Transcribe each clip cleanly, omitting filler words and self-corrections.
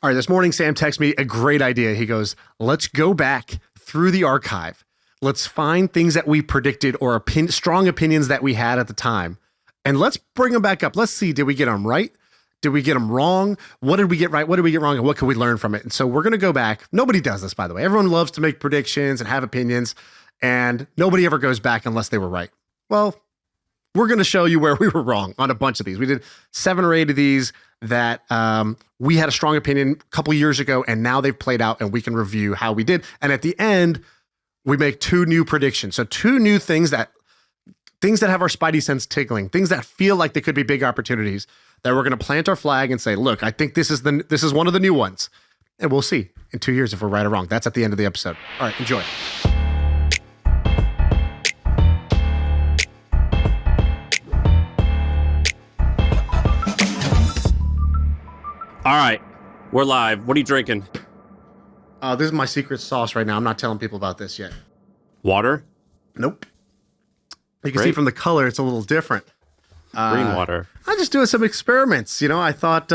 All right, this morning, Sam texted me a great idea. He goes, let's go back through the archive. Let's find things that we predicted or strong opinions that we had at the time. And let's bring them back up. Let's see, did we get them right? Did we get them wrong? What did we get right? What did we get wrong? And what can we learn from it? And so we're going to go back. Nobody does this, by the way. Everyone loves to make predictions and have opinions, and nobody ever goes back unless they were right. Well, we're going to show you where we were wrong on a bunch of these. We did 7 or 8 of these that we had a strong opinion a couple years ago, and now they've played out, and we can review how we did. And at the end, we make 2 new predictions. So 2 new things that have our spidey sense tickling, things that feel like they could be big opportunities that we're going to plant our flag and say, look, I think this is one of the new ones. And we'll see in 2 years if we're right or wrong. That's at the end of the episode. All right, enjoy. All right, we're live. What are you drinking? This is my secret sauce right now. I'm not telling people about this yet. Water? Nope. You can see from the color, it's a little different. Green water. I'm just doing some experiments. I thought,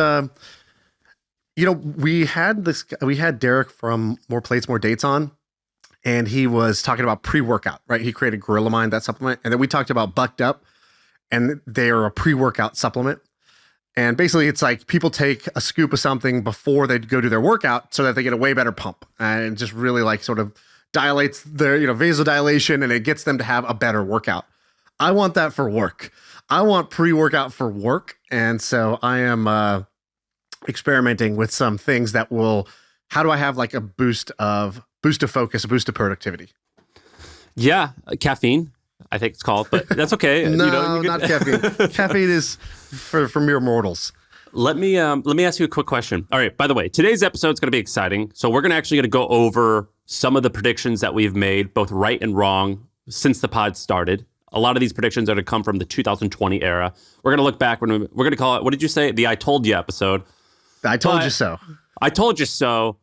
we had Derek from More Plates, More Dates on, and he was talking about pre-workout, right? He created Gorilla Mind, that supplement. And then we talked about Bucked Up, and they're a pre-workout supplement. And basically, it's like people take a scoop of something before they go do their workout so that they get a way better pump. And it just really sort of dilates their, vasodilation, and it gets them to have a better workout. I want that for work. I want pre-workout for work. And so I am experimenting with some things that how do I have a boost of focus, a boost of productivity? Yeah, caffeine, I think it's called, but that's okay. No, not caffeine. Caffeine is for mere mortals. Let me ask you a quick question. All right, by the way, today's episode is going to be exciting. So we're going to go over some of the predictions that we've made, both right and wrong, since the pod started. A lot of these predictions are going to come from the 2020 era. We're going to look back. We're going to call it, what did you say? The I told you episode. I told you so. I told you so.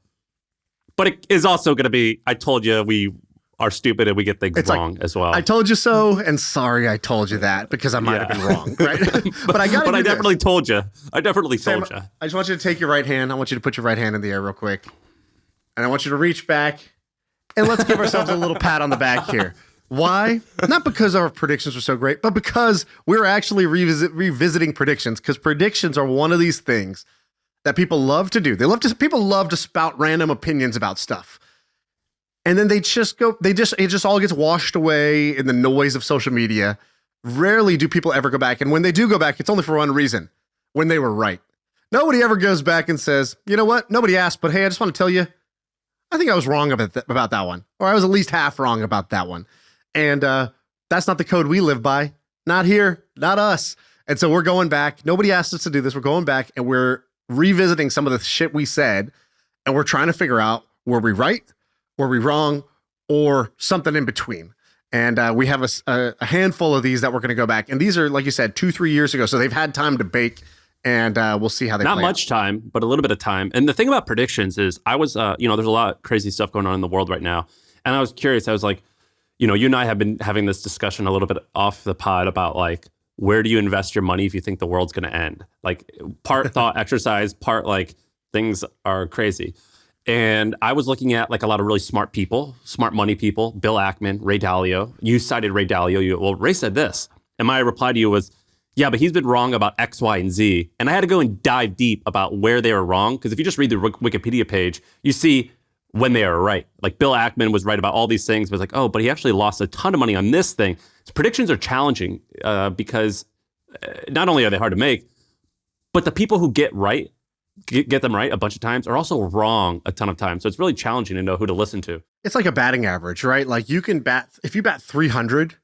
But it is also going to be, I told you we are stupid and we get things wrong as well. I told you so, and sorry I told you that, because I might have been wrong, right? But I definitely told you. I definitely told you. I just want you to take your right hand. I want you to put your right hand in the air real quick. And I want you to reach back, and let's give ourselves a little pat on the back here. Why? Not because our predictions were so great, but because we're actually revisiting predictions, because predictions are one of these things that people love to do. People love to spout random opinions about stuff. And then it just all gets washed away in the noise of social media. Rarely do people ever go back. And when they do go back, it's only for one reason: when they were right. Nobody ever goes back and says, you know what? Nobody asked, but hey, I just want to tell you, I think I was wrong about that one. Or I was at least half wrong about that one. And that's not the code we live by. Not here, not us. And so we're going back. Nobody asked us to do this. We're going back and we're revisiting some of the shit we said. And we're trying to figure out, were we right? Were we wrong? Or something in between? And we have a handful of these that we're going to go back. And these are, like you said, 2-3 years ago. So they've had time to bake. And we'll see how they play out. Not much time, but a little bit of time. And the thing about predictions is I was, there's a lot of crazy stuff going on in the world right now. And I was curious. I was like, you and I have been having this discussion a little bit off the pod about where do you invest your money if you think the world's going to end? Part thought exercise, part things are crazy. And I was looking at a lot of really smart people, smart money people, Bill Ackman, Ray Dalio. You cited Ray Dalio. Ray said this. And my reply to you was, yeah, but he's been wrong about X, Y, and Z. And I had to go and dive deep about where they were wrong. Because if you just read the Wikipedia page, you see when they are right. Bill Ackman was right about all these things, but but he actually lost a ton of money on this thing. So predictions are challenging because not only are they hard to make, but the people who get them right a bunch of times are also wrong a ton of times. So it's really challenging to know who to listen to. It's like a batting average, right? You can if you bat 300,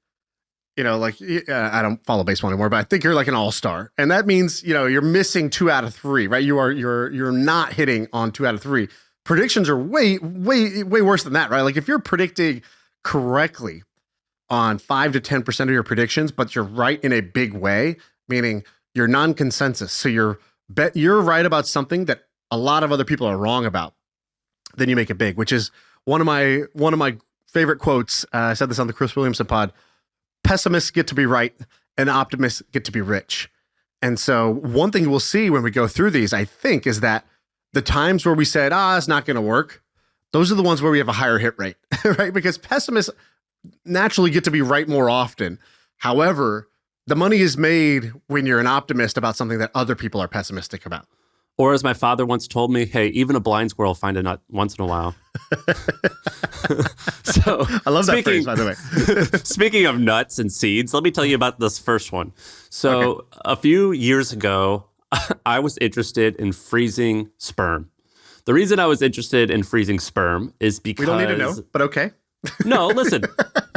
I don't follow baseball anymore, but I think you're an all-star. And that means, you're missing 2 out of 3, right? You're not hitting on 2 out of 3. Predictions are way, way, way worse than that, right? If you're predicting correctly on 5 to 10% of your predictions, but you're right in a big way, meaning you're non-consensus. So you're right about something that a lot of other people are wrong about, then you make it big, which is one of my favorite quotes. I said this on the Chris Williamson pod: pessimists get to be right and optimists get to be rich. And so one thing we'll see when we go through these, I think, is that the times where we said, it's not going to work, those are the ones where we have a higher hit rate, right? Because pessimists naturally get to be right more often. However, the money is made when you're an optimist about something that other people are pessimistic about. Or as my father once told me, hey, even a blind squirrel find a nut once in a while. So I love that phrase, by the way. Speaking of nuts and seeds, let me tell you about this first one. So a few years ago, I was interested in freezing sperm. The reason I was interested in freezing sperm is because... We don't need to know, but okay. No, listen,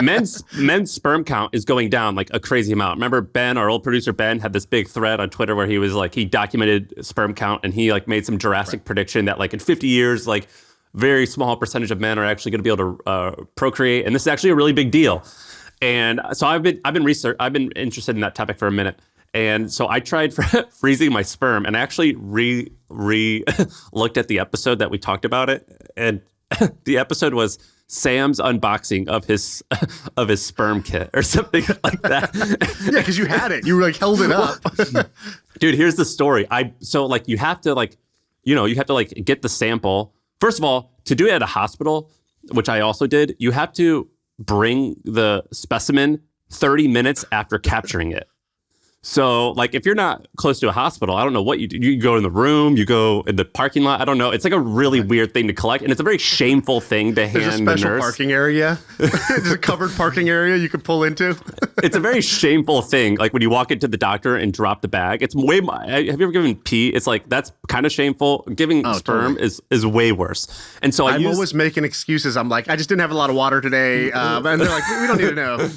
men's sperm count is going down like a crazy amount. Remember Ben, our old producer Ben, had this big thread on Twitter where he was like, he documented sperm count and he like made some drastic prediction that like in 50 years, like very small percentage of men are actually going to be able to procreate. And this is actually a really big deal. And so I've been interested in that topic for a minute. And so I tried freezing my sperm and I actually looked at the episode that we talked about it. And the episode was Sam's unboxing of his sperm kit or something like that. Yeah, because you had it. You like held it up. Dude, here's the story. You have to get the sample. First of all, to do it at a hospital, which I also did, you have to bring the specimen 30 minutes after capturing it. So, like, if you're not close to a hospital, I don't know what you do. You go in the room, you go in the parking lot. I don't know. It's like a really weird thing to collect, and it's a very shameful thing to hand the nurse. There's a special parking area. There's a covered parking area you can pull into. It's a very shameful thing. Like when you walk into the doctor and drop the bag. It's way. Have you ever given pee? It's like that's kind of shameful. Giving sperm totally. is way worse. And so I'm always making excuses. I'm like, I just didn't have a lot of water today, and they're like, we don't need to know.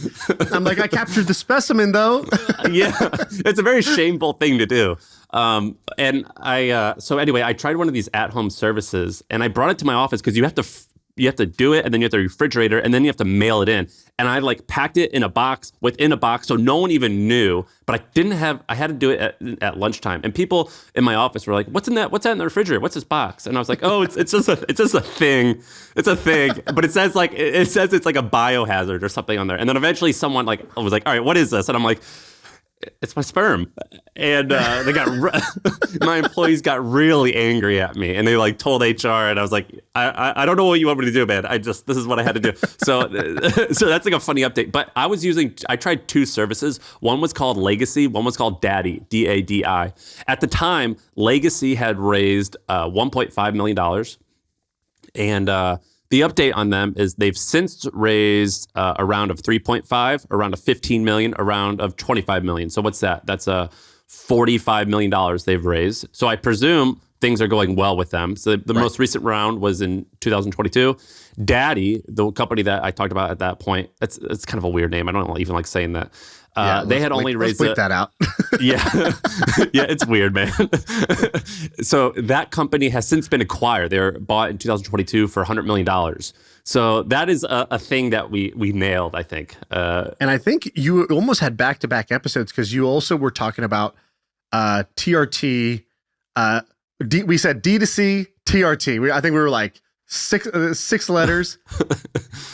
I'm like, I captured the specimen though. Yeah. It's a very shameful thing to do. So anyway, I tried one of these at-home services and I brought it to my office because you have to do it and then you have the refrigerator and then you have to mail it in. And I like packed it in a box within a box so no one even knew, but I had to do it at lunchtime. And people in my office were like, what's that in the refrigerator? What's this box? And I was like, oh, it's just a thing. It's a thing. But it says it's like a biohazard or something on there. And then eventually someone was like, all right, what is this? And I'm like, it's my sperm. And my employees got really angry at me and they like told HR and I was like, I don't know what you want me to do, man. This is what I had to do. So that's like a funny update. But I tried two services. One was called Legacy. One was called Daddy, DADI. At the time, Legacy had raised $1.5 million. And the update on them is they've since raised a round of 3.5, a round of 15 million, a round of 25 million. So what's that? That's $45 million they've raised. So I presume things are going well with them. So the most recent round was in 2022. Daddy, the company that I talked about at that point, it's kind of a weird name. I don't even like saying that. They had only raised let's bleep that out. Yeah, it's weird, man. So that company has since been acquired. They were bought in 2022 for $100 million. So that is a thing that we nailed, I think. And I think you almost had back-to-back episodes because you also were talking about TRT. We said DTC-TRT. I think we were like six letters.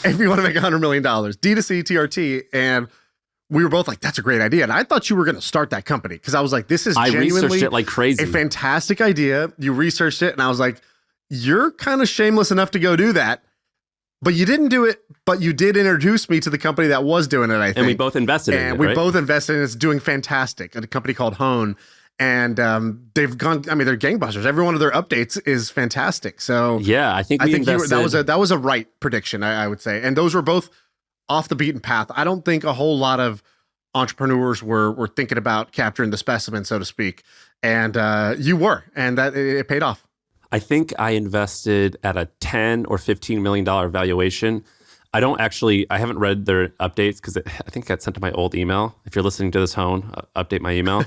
If you want to make $100 million, DTC-TRT, and we were both like, that's a great idea. And I thought you were going to start that company because I was like, this is genuinely researched it like crazy. A fantastic idea. You researched it and I was like, you're kind of shameless enough to go do that. But you didn't do it, but you did introduce me to the company that was doing it, I think. And we both invested in it, And we both invested in it. It's doing fantastic. A company called Hone. And they've gone, they're gangbusters. Every one of their updates is fantastic. So yeah, I think that was a right prediction, I would say. And those were both off the beaten path. I don't think a whole lot of entrepreneurs were thinking about capturing the specimen, so to speak. And you were, and that it paid off. I think I invested at a $10 or $15 million valuation. I haven't read their updates because I think it got sent to my old email. If you're listening to this, Hone, update my email.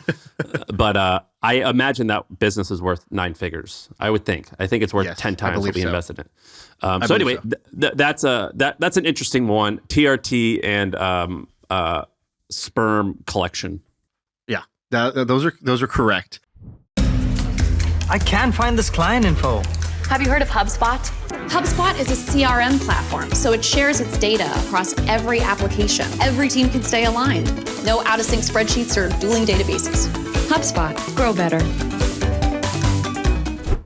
But I imagine that business is worth 9 figures. I would think. I think it's worth 10 times what we invested in. So anyway, that's an interesting one. TRT and sperm collection. Yeah, those are correct. I can't find this client info. Have you heard of HubSpot? HubSpot is a CRM platform, so it shares its data across every application. Every team can stay aligned. No out-of-sync spreadsheets or dueling databases. HubSpot. Grow better.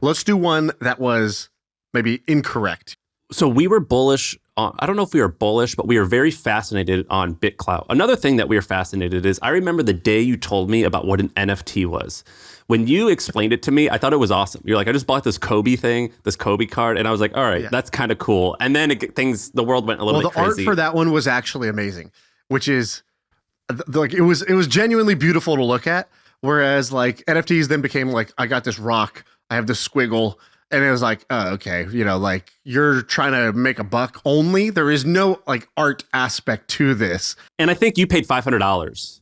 Let's do one that was maybe incorrect. So we were bullish on, I don't know if we were bullish, but we were very fascinated on Bitclout. Another thing that we were fascinated is I remember the day you told me about what an NFT was. When you explained it to me, I thought it was awesome. You're like, I just bought this Kobe thing, this Kobe card. And I was like, all right, that's kind of cool. And then the world went a little bit crazy. The art for that one was actually amazing, which is like, it was genuinely beautiful to look at. Whereas like NFTs then became like, I got this rock, I have this squiggle. And it was like, oh, okay, like you're trying to make a buck only. There is no like art aspect to this. And I think you paid $500.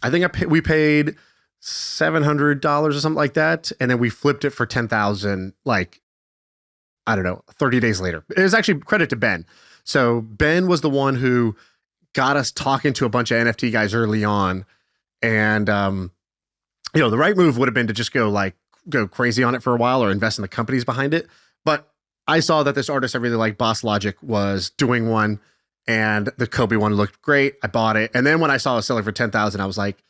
I think we paid $700 or something like that. And then we flipped it for 10,000, like, I don't know, 30 days later. It was actually credit to Ben. So Ben was the one who got us talking to a bunch of NFT guys early on. And, the right move would have been to just go crazy on it for a while or invest in the companies behind it. But I saw that this artist I really like, Boss Logic, was doing one, and the Kobe one looked great. I bought it. And then when I saw it was selling for 10,000, I was like,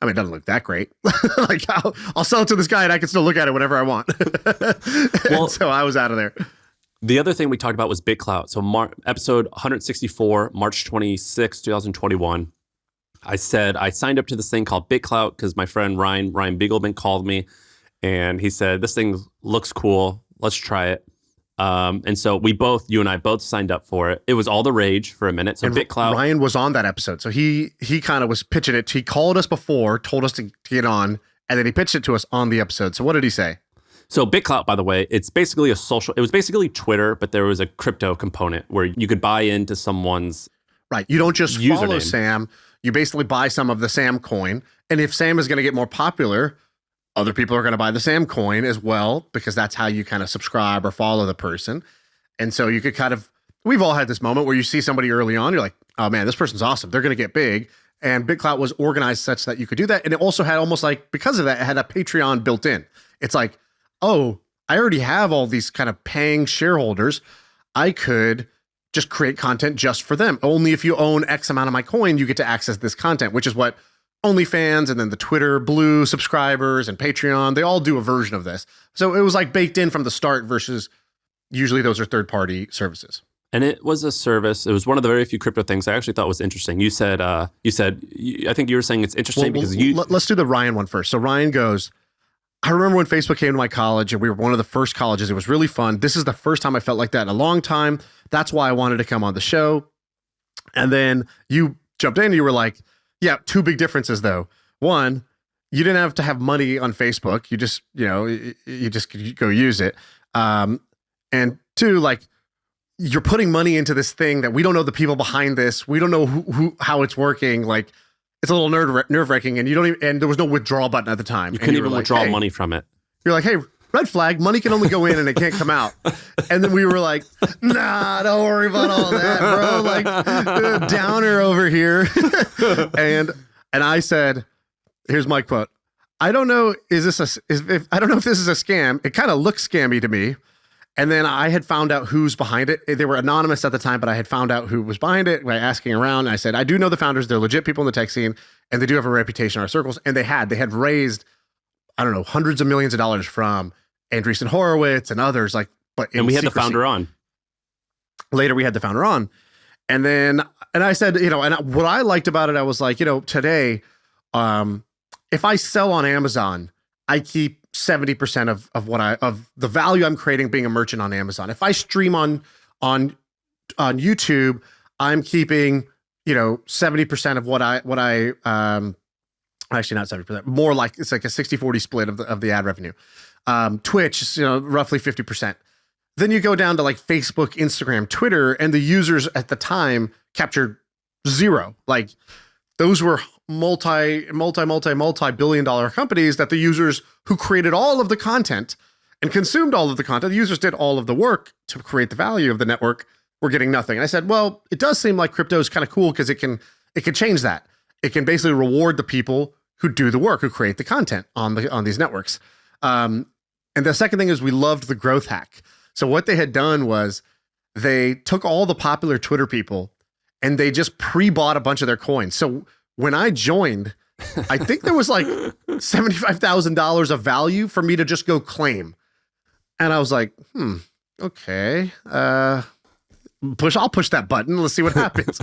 I mean, it doesn't look that great. Like I'll sell it to this guy and I can still look at it whenever I want. Well, so I was out of there. The other thing we talked about was Bitclout. So episode 164, March 26, 2021. I said I signed up to this thing called Bitclout because my friend Ryan Beagleman called me and he said, this thing looks cool. Let's try it. And so you and I both signed up for it. It was all the rage for a minute. So Bitclout. Ryan was on that episode. So he kind of was pitching it. He called us before, told us to get on, and then he pitched it to us on the episode. So what did he say? So Bitclout, by the way, it was basically Twitter, but there was a crypto component where you could buy into someone's right. You don't just follow username. Sam. You basically buy some of the Sam coin. And if Sam is going to get more popular, other people are going to buy the Sam coin as well, because that's how you kind of subscribe or follow the person. And so you could we've all had this moment where you see somebody early on, you're like, oh man, this person's awesome. They're going to get big. And Bitclout was organized such that you could do that. And it also had almost like, because of that, it had a Patreon built in. It's like, oh, I already have all these kind of paying shareholders. I could just create content just for them. Only if you own X amount of my coin, you get to access this content, which is what OnlyFans and then the Twitter Blue subscribers and Patreon, they all do a version of this. So it was like baked in from the start versus usually those are third-party services. And it was a service. It was one of the very few crypto things I actually thought was interesting. I think you were saying it's interesting let's do the Ryan one first. So Ryan goes, I remember when Facebook came to my college and we were one of the first colleges. It was really fun. This is the first time I felt like that in a long time. That's why I wanted to come on the show. And then you jumped in and you were like, yeah, two big differences though. One, you didn't have to have money on Facebook. You just, you just go use it. And two, like you're putting money into this thing that we don't know the people behind this. We don't know how it's working. Like it's a little nerve wracking, and and there was no withdrawal button at the time. You couldn't even withdraw money from it. You're like, hey, red flag, money can only go in and it can't come out. And then we were like, nah, don't worry about all that, bro. Like downer over here. and I said, here's my quote. I don't know, I don't know if this is a scam. It kind of looks scammy to me. And then I had found out who's behind it. They were anonymous at the time, but I had found out who was behind it by asking around. And I said, I do know the founders. They're legit people in the tech scene, and they do have a reputation in our circles. And they had raised, I don't know, hundreds of millions of dollars from Andreessen Horowitz and others. And we had the founder on. Later, we had the founder on. And I said, and what I liked about it, I was like, today, if I sell on Amazon, I keep 70% of the value I'm creating being a merchant on Amazon. If I stream on YouTube, I'm keeping, 70% of what I actually not 70%, more like it's like a 60-40 split of the ad revenue. Twitch is, roughly 50%. Then you go down to like Facebook, Instagram, Twitter, and the users at the time captured zero. Like those were multi-billion dollar companies that the users who created all of the content and consumed all of the content, the users did all of the work to create the value of the network, were getting nothing. And I said, well, it does seem like crypto is kind of cool because it can change that. It can basically reward the people who do the work, who create the content on these networks. And the second thing is we loved the growth hack. So what they had done was they took all the popular Twitter people and they just pre-bought a bunch of their coins. So when I joined, I think there was like $75,000 of value for me to just go claim. And I was like, okay. I'll push that button. Let's see what happens.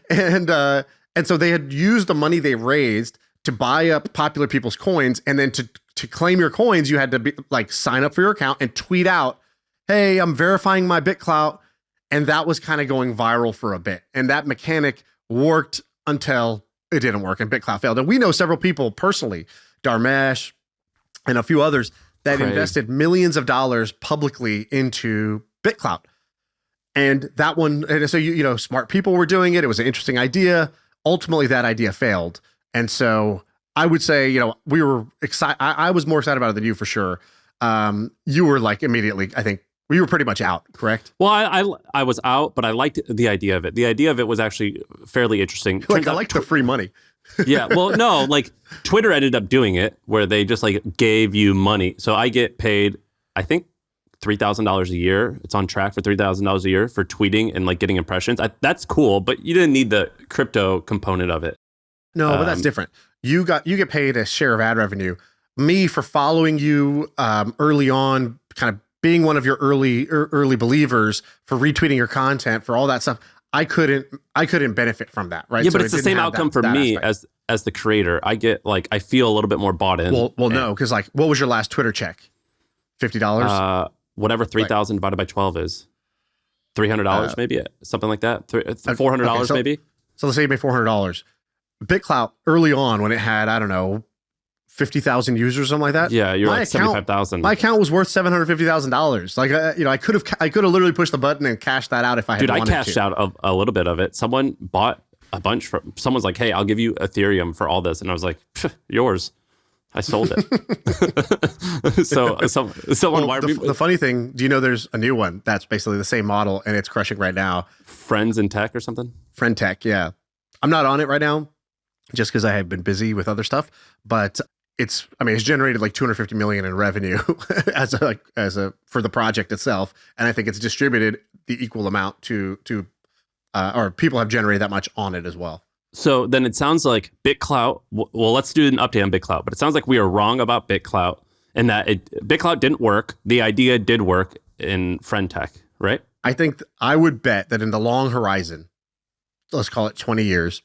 And so they had used the money they raised to buy up popular people's coins. And then to claim your coins, you had to be like sign up for your account and tweet out, hey, I'm verifying my Bitclout. And that was kind of going viral for a bit. And that mechanic worked until it didn't work and Bitclout failed. And we know several people personally, Dharmesh and a few others, that invested millions of dollars publicly into Bitclout. And that one, and so you know, smart people were doing it. It was an interesting idea. Ultimately, that idea failed. And so I would say, you know, we were excited. I was more excited about it than you for sure. You were like immediately, I think, you were pretty much out, correct? Well, I was out, but I liked the idea of it. The idea of it was actually fairly interesting. Like, I liked the free money. Yeah, well, no, like Twitter ended up doing it where they just like gave you money. So I get paid, I think, $3,000 a year. It's on track for $3,000 a year for tweeting and like getting impressions. That's cool, but you didn't need the crypto component of it. No, but that's different. You get paid a share of ad revenue. Me for following you early on, kind of being one of your early believers, for retweeting your content, for all that stuff. I couldn't benefit from that, right? Yeah, but it's the same outcome for me as the creator. I get like, I feel a little bit more bought in. Well, no, because like, what was your last Twitter check? $50? Whatever 3,000 divided by 12 is. $300 maybe, something like that. $400 okay, so, maybe. So let's say you made $400. Bitclout early on when it had, I don't know, 50,000 users, something like that. Yeah, you're like 75,000. My account was worth $750,000. Like, you know, I could have literally pushed the button and cashed that out if I had wanted to. Dude, I cashed out a little bit of it. Someone bought a bunch from. Someone's like, "Hey, I'll give you Ethereum for all this," and I was like, "Yours." I sold it. Someone wired me. The funny thing, do you know there's a new one that's basically the same model and it's crushing right now? Friends in Tech or something? Friend Tech, yeah. I'm not on it right now just because I have been busy with other stuff, but it's generated like 250 million in revenue for the project itself. And I think it's distributed the equal amount to or people have generated that much on it as well. So then it sounds like Bitclout, well, let's do an update on Bitclout, but it sounds like we are wrong about Bitclout and that Bitclout didn't work. The idea did work in Friend Tech, right? I think I would bet that in the long horizon, let's call it 20 years,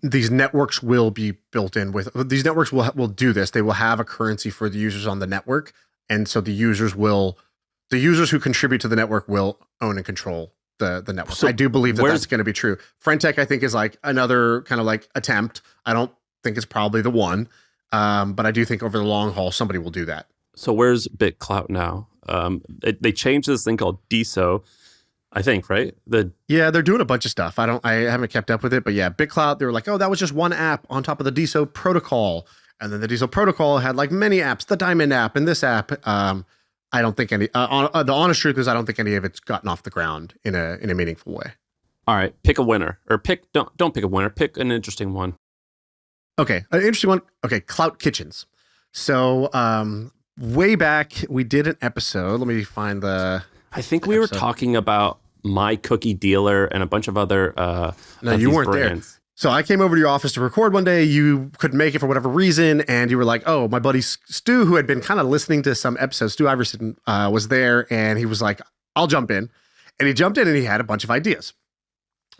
these networks will be built in with, these networks will do this. They will have a currency for the users on the network. And so the users who contribute to the network will own and control the network. So I do believe that's going to be true. Friend Tech, I think, is like another kind of like attempt. I don't think it's probably the one, but I do think over the long haul, somebody will do that. So where's Bitclout now? They changed this thing called DSO, I think, right? Yeah, they're doing a bunch of stuff. I haven't kept up with it, but yeah, Bitclout, they were like, oh, that was just one app on top of the DSO protocol. And then the DSO protocol had like many apps, the Diamond app and this app. I don't think any. The honest truth is, I don't think any of it's gotten off the ground in a meaningful way. All right, pick a winner, or don't pick a winner. Pick an interesting one. Okay, an interesting one. Okay, Clout kitchens. So way back, we did an episode. Let me find the. I think we were talking about My Cookie Dealer and a bunch of other. No, you weren't brands. There. So I came over to your office to record one day. You couldn't make it for whatever reason. And you were like, oh, my buddy Stu, who had been kind of listening to some episodes, Stu Iverson was there. And he was like, I'll jump in. And he jumped in and he had a bunch of ideas.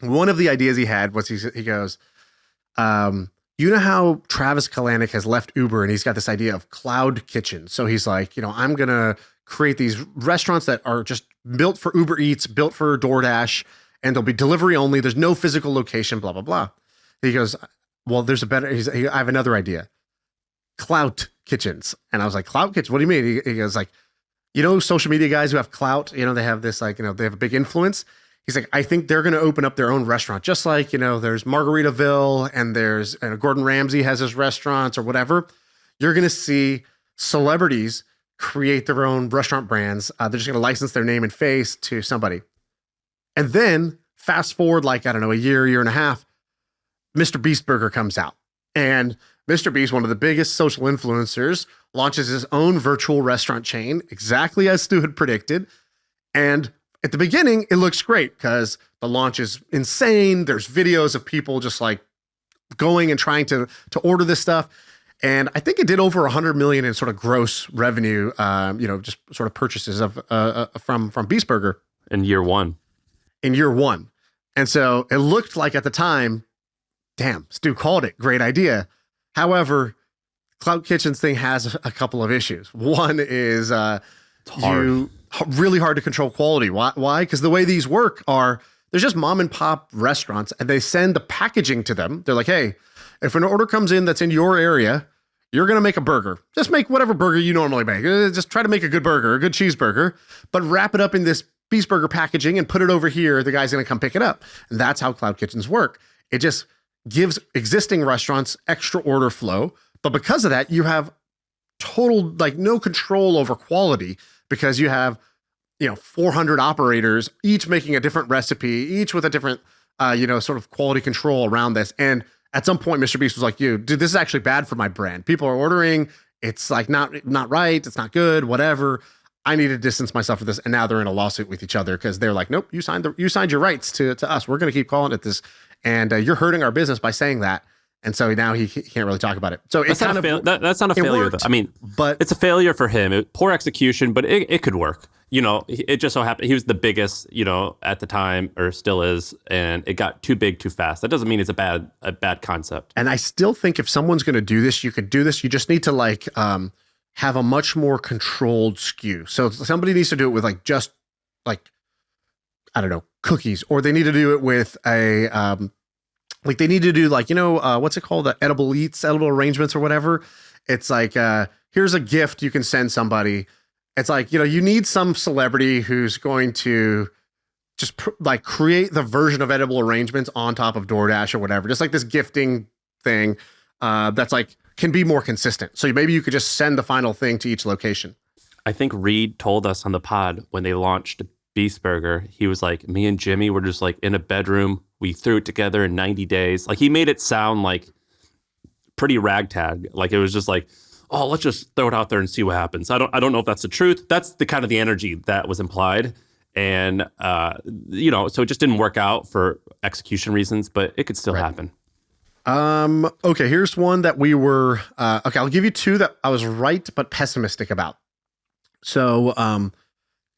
One of the ideas he had was he goes, you know how Travis Kalanick has left Uber and he's got this idea of cloud kitchen. So he's like, you know, I'm going to create these restaurants that are just built for Uber Eats, built for DoorDash, and they'll be delivery only. There's no physical location, blah, blah, blah. He goes, well, there's a better, I have another idea. Clout kitchens. And I was like, Clout kitchen? What do you mean? He goes like, you know, social media guys who have clout, you know, they have this like, you know, they have a big influence. He's like, I think they're going to open up their own restaurant. Just like, you know, there's Margaritaville and there's Gordon Ramsay has his restaurants or whatever. You're going to see celebrities create their own restaurant brands. They're just going to license their name and face to somebody. And then fast forward, like, I don't know, a year and a half, Mr. Beast Burger comes out. And Mr. Beast, one of the biggest social influencers, launches his own virtual restaurant chain, exactly as Stu had predicted. And at the beginning, it looks great because the launch is insane. There's videos of people just like going and trying to order this stuff. And I think it did over 100 million in sort of gross revenue, just sort of purchases of from Beast Burger in year one. And so it looked like at the time, damn, Stu called it, great idea. However, Clout Kitchen's thing has a couple of issues. One is really hard to control quality. Why? Because the way these work are, there's just mom and pop restaurants and they send the packaging to them. They're like, hey, if an order comes in that's in your area, you're going to make a burger. Just make whatever burger you normally make. Just try to make a good burger, a good cheeseburger, but wrap it up in this Beast Burger packaging and put it over here. The guy's going to come pick it up. And that's how Cloud Kitchens work. It just gives existing restaurants extra order flow. But because of that, you have total, no control over quality because you have, 400 operators, each making a different recipe, each with a different, sort of quality control around this. And at some point, Mr. Beast was like, dude, this is actually bad for my brand. People are ordering. It's not right. It's not good, whatever. I need to distance myself from this. And now they're in a lawsuit with each other because they're like, nope, you signed your rights to us. We're going to keep calling it this. And you're hurting our business by saying that. And so now he can't really talk about it. So that's not a failure. Worked, I mean, but it's a failure for him. Poor execution, but it could work. It just so happened he was the biggest, at the time, or still is, and it got too big too fast. That doesn't mean it's a bad concept. And I still think if someone's going to do this, you could do this. You just need to have a much more controlled SKU. So somebody needs to do it with I don't know, cookies, or they need to do it with a they need to do what's it called? The edible arrangements or whatever. It's like, here's a gift you can send somebody. It's like, you need some celebrity who's going to just create the version of edible arrangements on top of DoorDash or whatever. Just like this gifting thing that's can be more consistent. So maybe you could just send the final thing to each location. I think Reed told us on the pod when they launched Beast Burger, he was like, me and Jimmy were just in a bedroom. We threw it together in 90 days. He made it sound pretty ragtag. It was just oh, let's just throw it out there and see what happens. I don't know if that's the truth. That's the kind of the energy that was implied. And, so it just didn't work out for execution reasons, but it could still happen. Okay, here's one that we were, I'll give you two that I was right, but pessimistic about. So,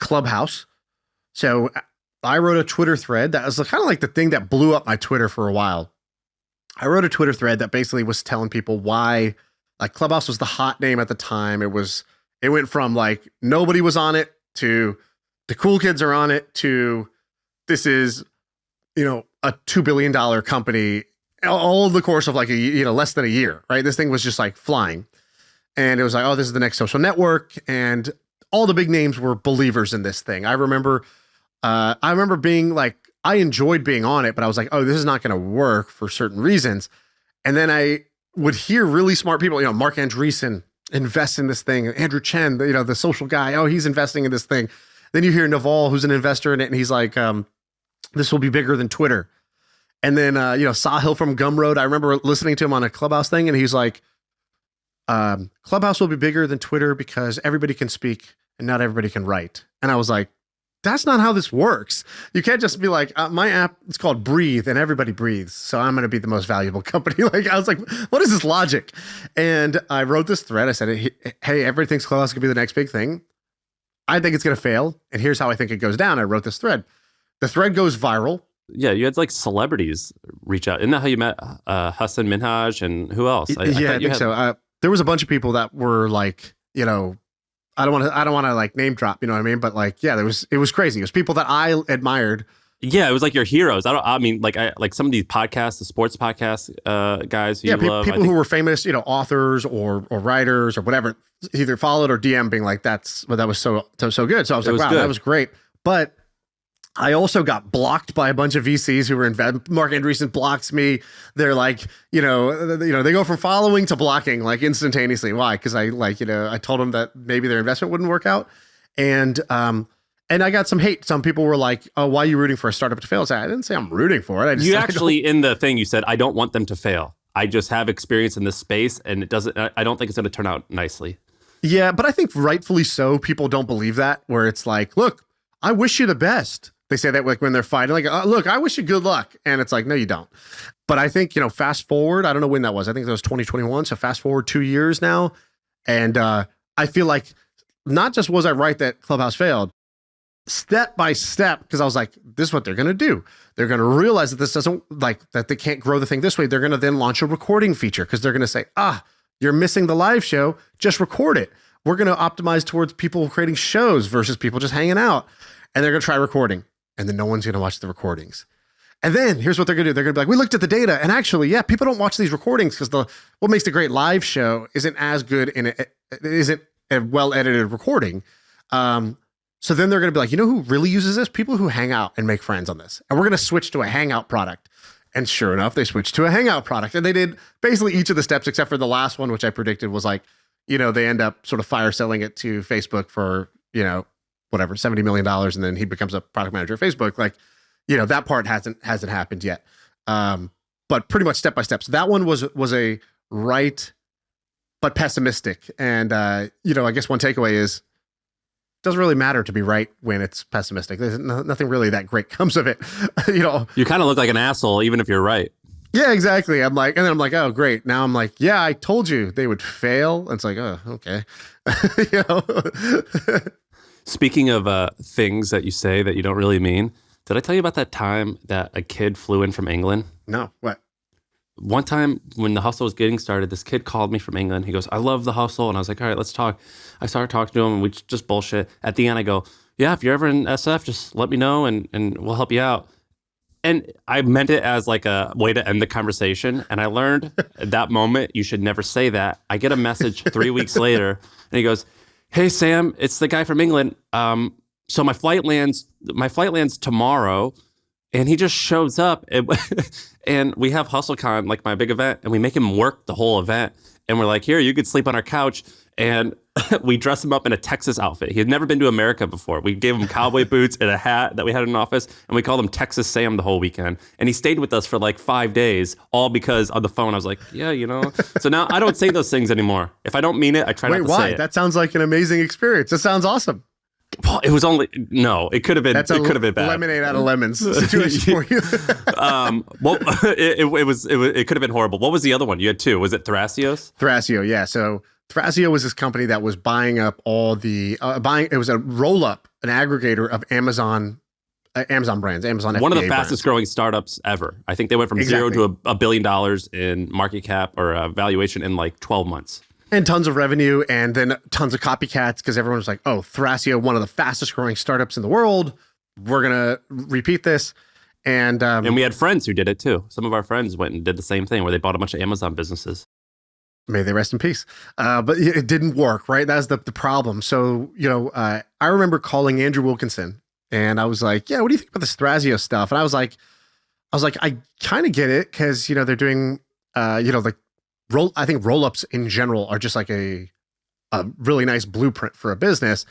Clubhouse. So I wrote a Twitter thread that was kind of the thing that blew up my Twitter for a while. I wrote a Twitter thread that basically was telling people why Clubhouse was the hot name at the time. It went from nobody was on it to the cool kids are on it to this is, a $2 billion company all in the course of less than a year, right? This thing was just flying. And it was oh, this is the next social network. And all the big names were believers in this thing. I remember being I enjoyed being on it, but I was oh, this is not going to work for certain reasons. And then I would hear really smart people, Mark Andreessen invest in this thing. Andrew Chen, the social guy, oh, he's investing in this thing. Then you hear Naval, who's an investor in it, and he's this will be bigger than Twitter. And then, Sahil from Gumroad, I remember listening to him on a Clubhouse thing, and he's Clubhouse will be bigger than Twitter because everybody can speak and not everybody can write. And I was that's not how this works. You can't just be my app, it's called Breathe and everybody breathes. So I'm going to be the most valuable company. I was what is this logic? And I wrote this thread. I said, hey, everybody thinks Clubhouse could be the next big thing. I think it's going to fail. And here's how I think it goes down. I wrote this thread. The thread goes viral. Yeah, you had celebrities reach out. Isn't that how you met Hassan Minhaj and who else? I think so. There was a bunch of people that were I don't want to name drop, you know what I mean? But it was crazy. It was people that I admired. Yeah, it was your heroes. I mean, some of these podcasts, the sports podcast guys who you love. People who were famous, authors or writers or whatever, either followed or DM being that was so good. So I was wow, that was great. But I also got blocked by a bunch of VCs who were Mark Andreessen blocks me. They're they go from following to blocking instantaneously. Why? Because I told them that maybe their investment wouldn't work out. And I got some hate. Some people were oh, why are you rooting for a startup to fail? I didn't say I'm rooting for it. You actually, in the thing, you said, I don't want them to fail. I just have experience in this space and I don't think it's going to turn out nicely. Yeah, but I think rightfully so. People don't believe that, where it's look, I wish you the best. They say that like when they're fighting, like, look, I wish you good luck. And it's like, no, you don't. But I think, fast forward, I don't know when that was. I think that was 2021. So fast forward 2 years now. And I feel like not just was I right that Clubhouse failed, step by step, because I was like, this is what they're going to do. They're going to realize that this doesn't, like, that they can't grow the thing this way. They're going to then launch a recording feature because they're going to say, you're missing the live show. Just record it. We're going to optimize towards people creating shows versus people just hanging out. And they're going to try recording. And then no one's going to watch the recordings. And then here's what they're going to do. They're going to be like, we looked at the data, and actually, yeah, people don't watch these recordings because what makes the great live show isn't as good and it isn't a well-edited recording. So then they're going to be like, who really uses this? People who hang out and make friends on this. And we're going to switch to a Hangout product. And sure enough, they switched to a Hangout product. And they did basically each of the steps except for the last one, which I predicted was like, they end up sort of fire selling it to Facebook for, whatever, $70 million. And then he becomes a product manager at Facebook. Like, that part hasn't happened yet. But pretty much step by step. So that one was a right, but pessimistic. And, I guess one takeaway is it doesn't really matter to be right when it's pessimistic. There's nothing really that great comes of it. You kind of look like an asshole, even if you're right. Yeah, exactly. I'm like, oh, great. Now I'm like, yeah, I told you they would fail. And it's like, oh, okay. Speaking of things that you say that you don't really mean, did I tell you about that time that a kid flew in from England? No, what? One time when the hustle was getting started, this kid called me from England. He goes, I love the hustle. And I was like, all right, let's talk. I started talking to him and we just bullshit. At the end, I go, yeah, if you're ever in SF, just let me know and we'll help you out. And I meant it as like a way to end the conversation. And I learned at that moment, you should never say that. I get a message 3 weeks later and he goes, hey, Sam, it's the guy from England. So my flight lands tomorrow. And he just shows up and we have HustleCon, like my big event, and we make him work the whole event. And we're like, here, you could sleep on our couch. And we dress him up in a Texas outfit. He had never been to America before. We gave him cowboy boots and a hat that we had in an office. And we called him Texas Sam the whole weekend. And he stayed with us for like 5 days, all because on the phone, I was like, yeah, So now I don't say those things anymore. If I don't mean it, I try not to say it. That sounds like an amazing experience. That sounds awesome. Well, it was only it could have been. It could have been bad. Lemonade out of lemons situation for you. Well, it could have been horrible. What was the other one? You had two. Was it Thrasio's? Thrasio, yeah. So Thrasio was this company that was buying up all the It was a roll up, an aggregator of Amazon brands, Amazon. One FBA of the fastest growing startups ever. I think they went from zero to $1 billion in market cap or valuation in like 12 months. And tons of revenue, and then tons of copycats because everyone was like, oh, Thrasio, one of the fastest growing startups in the world. We're going to repeat this. And we had friends who did it too. Some of our friends went and did the same thing where they bought a bunch of Amazon businesses. May they rest in peace. But it didn't work, right? That's the problem. So, I remember calling Andrew Wilkinson and I was like, yeah, what do you think about this Thrasio stuff? And I was like, I kind of get it because, they're doing, like, I think roll-ups in general are just like a really nice blueprint for a business.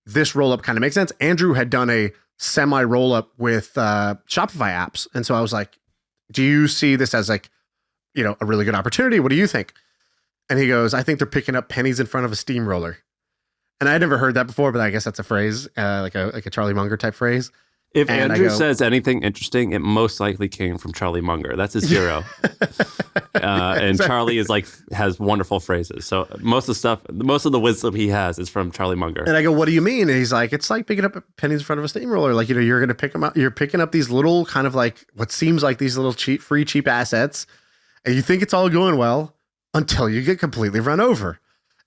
This roll-up kind of makes sense. Andrew had done a semi-roll-up with Shopify apps. And so I was like, do you see this as like, a really good opportunity? What do you think? And he goes, I think they're picking up pennies in front of a steamroller. And I'd never heard that before, but I guess that's a phrase, like a Charlie Munger type phrase. If Andrew says anything interesting, it most likely came from Charlie Munger. That's his hero. And Charlie has wonderful phrases. So most of the wisdom he has is from Charlie Munger. And I go, what do you mean? And he's like, it's like picking up pennies in front of a steamroller. Like, you're going to pick them up. You're picking up these little kind of like what seems like these little cheap assets. And you think it's all going well until you get completely run over.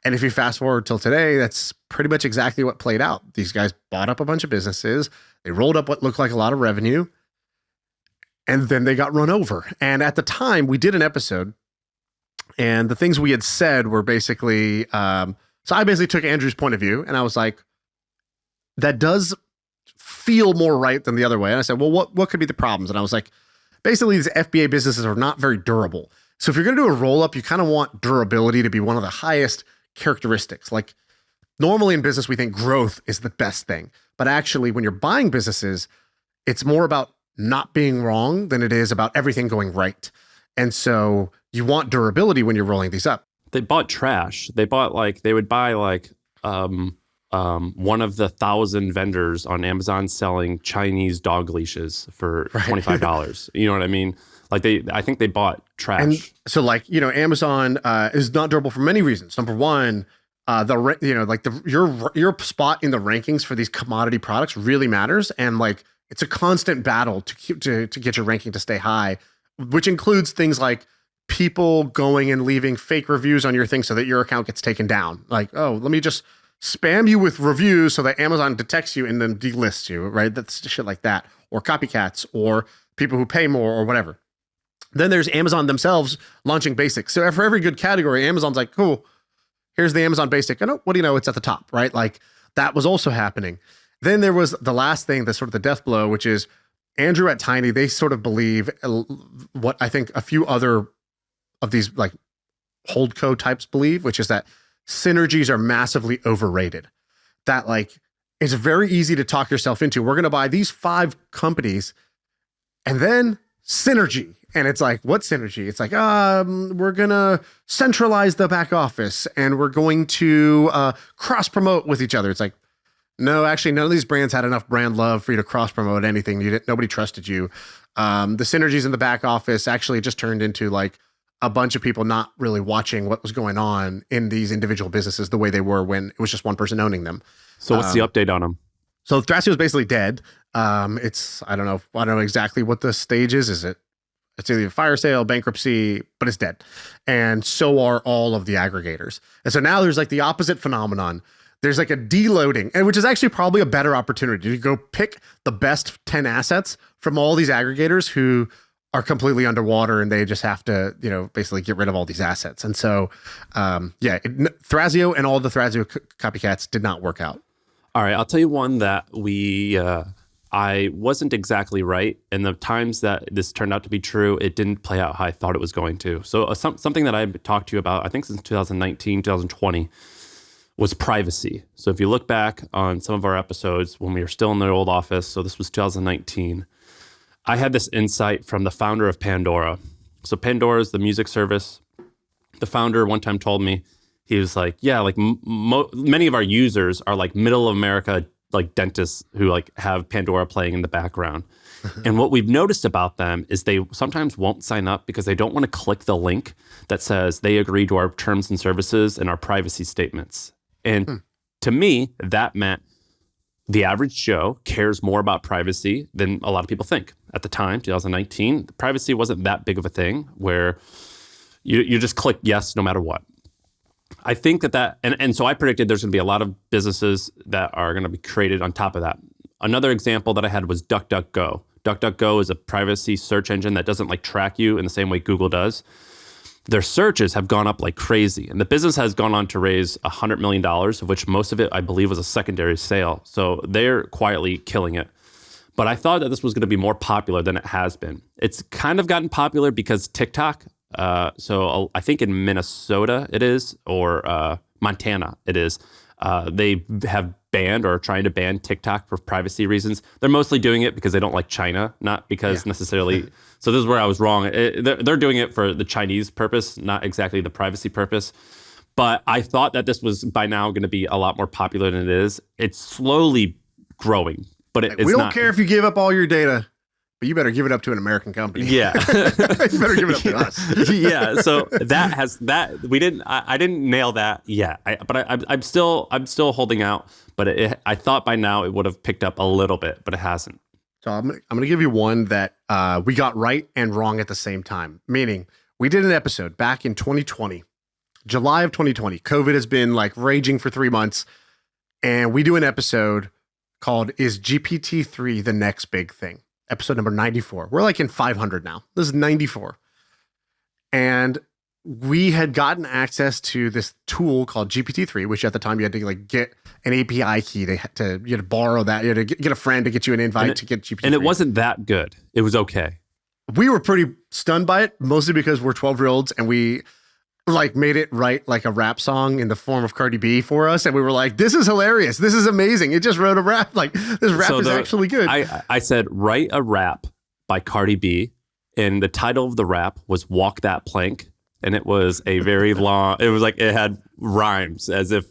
And if you fast forward till today, that's pretty much exactly what played out. These guys bought up a bunch of businesses. They rolled up what looked like a lot of revenue. And then they got run over. And at the time, we did an episode. And the things we had said were basically, so I basically took Andrew's point of view. And I was like, that does feel more right than the other way. And I said, well, what could be the problems? And I was like, basically, these FBA businesses are not very durable. So if you're going to do a roll-up, you kind of want durability to be one of the highest characteristics. Like, normally in business, we think growth is the best thing. But actually, when you're buying businesses, it's more about not being wrong than it is about everything going right. And so you want durability when you're rolling these up. They bought trash. They bought they would buy one of the 1,000 vendors on Amazon selling Chinese dog leashes for $25. You know what I mean? Like I think they bought trash. And so like, Amazon is not durable for many reasons. Number one, your spot in the rankings for these commodity products really matters. And like, it's a constant battle to get your ranking to stay high, which includes things like people going and leaving fake reviews on your thing so that your account gets taken down. Like, oh, let me just spam you with reviews so that Amazon detects you and then delists you, right? That's shit like that. Or copycats or people who pay more or whatever. Then there's Amazon themselves launching basics. So for every good category, Amazon's like, cool, here's the Amazon basic. And what do you know? It's at the top, right? Like that was also happening. Then there was the last thing, the sort of the death blow, which is Andrew at Tiny. They sort of believe what I think a few other of these like holdco types believe, which is that synergies are massively overrated. That like, it's very easy to talk yourself into. We're going to buy these 5 companies and then synergy. And it's like, what synergy? It's like, we're going to centralize the back office and we're going to cross promote with each other. It's like, no, actually, none of these brands had enough brand love for you to cross promote anything. Nobody trusted you. The synergies in the back office actually just turned into like a bunch of people not really watching what was going on in these individual businesses the way they were when it was just one person owning them. So what's the update on them? So Thrasio is basically dead. I don't know exactly what the stage is. It's either a fire sale, bankruptcy, but it's dead. And so are all of the aggregators. And so now there's like the opposite phenomenon. There's like a deloading, and which is actually probably a better opportunity to go pick the best 10 assets from all these aggregators who are completely underwater and they just have to, basically get rid of all these assets. And so, Thrasio and all the Thrasio copycats did not work out. All right, I'll tell you one that I wasn't exactly right. And the times that this turned out to be true, it didn't play out how I thought it was going to. So something that I've talked to you about, I think since 2019, 2020, was privacy. So if you look back on some of our episodes when we were still in the old office, so this was 2019, I had this insight from the founder of Pandora. So Pandora is the music service. The founder one time told me, he was like, yeah, like many of our users are like middle of America, like dentists who like have Pandora playing in the background. And what we've noticed about them is they sometimes won't sign up because they don't want to click the link that says they agree to our terms and services and our privacy statements. And to me, that meant the average Joe cares more about privacy than a lot of people think. At the time, 2019, privacy wasn't that big of a thing where you just click yes no matter what. I think and so I predicted there's going to be a lot of businesses that are going to be created on top of that. Another example that I had was DuckDuckGo. DuckDuckGo is a privacy search engine that doesn't like track you in the same way Google does. Their searches have gone up like crazy. And the business has gone on to raise $100 million, of which most of it, I believe, was a secondary sale. So they're quietly killing it. But I thought that this was going to be more popular than it has been. It's kind of gotten popular because TikTok. So I think in Minnesota it is, or Montana it is. They have banned or are trying to ban TikTok for privacy reasons. They're mostly doing it because they don't like China, not because necessarily. So this is where I was wrong. They're doing it for the Chinese purpose, not exactly the privacy purpose. But I thought that this was by now going to be a lot more popular than it is. It's slowly growing, but it's not. We don't care if you give up all your data, but you better give it up to an American company. Yeah. You better give it up to us. Yeah. So I didn't nail that yet. I'm still holding out. But I thought by now it would have picked up a little bit, but it hasn't. So I'm going to give you one that we got right and wrong at the same time. Meaning, we did an episode back in 2020, July of 2020. COVID has been like raging for 3 months. And we do an episode called Is GPT-3 the Next Big Thing? Episode number 94. We're like in 500 now. This is 94. And we had gotten access to this tool called GPT-3, which at the time you had to like get an API key you had to borrow that. You had to get a friend to get you an invite to get GPT-3. And it wasn't that good. It was okay. We were pretty stunned by it, mostly because we're 12-year-olds and we like made it write like a rap song in the form of Cardi B for us. And we were like, this is hilarious. This is amazing. It just wrote a rap. Like this rap is actually good. I said, write a rap by Cardi B. And the title of the rap was Walk That Plank. And it was a very long, it was like, it had rhymes as if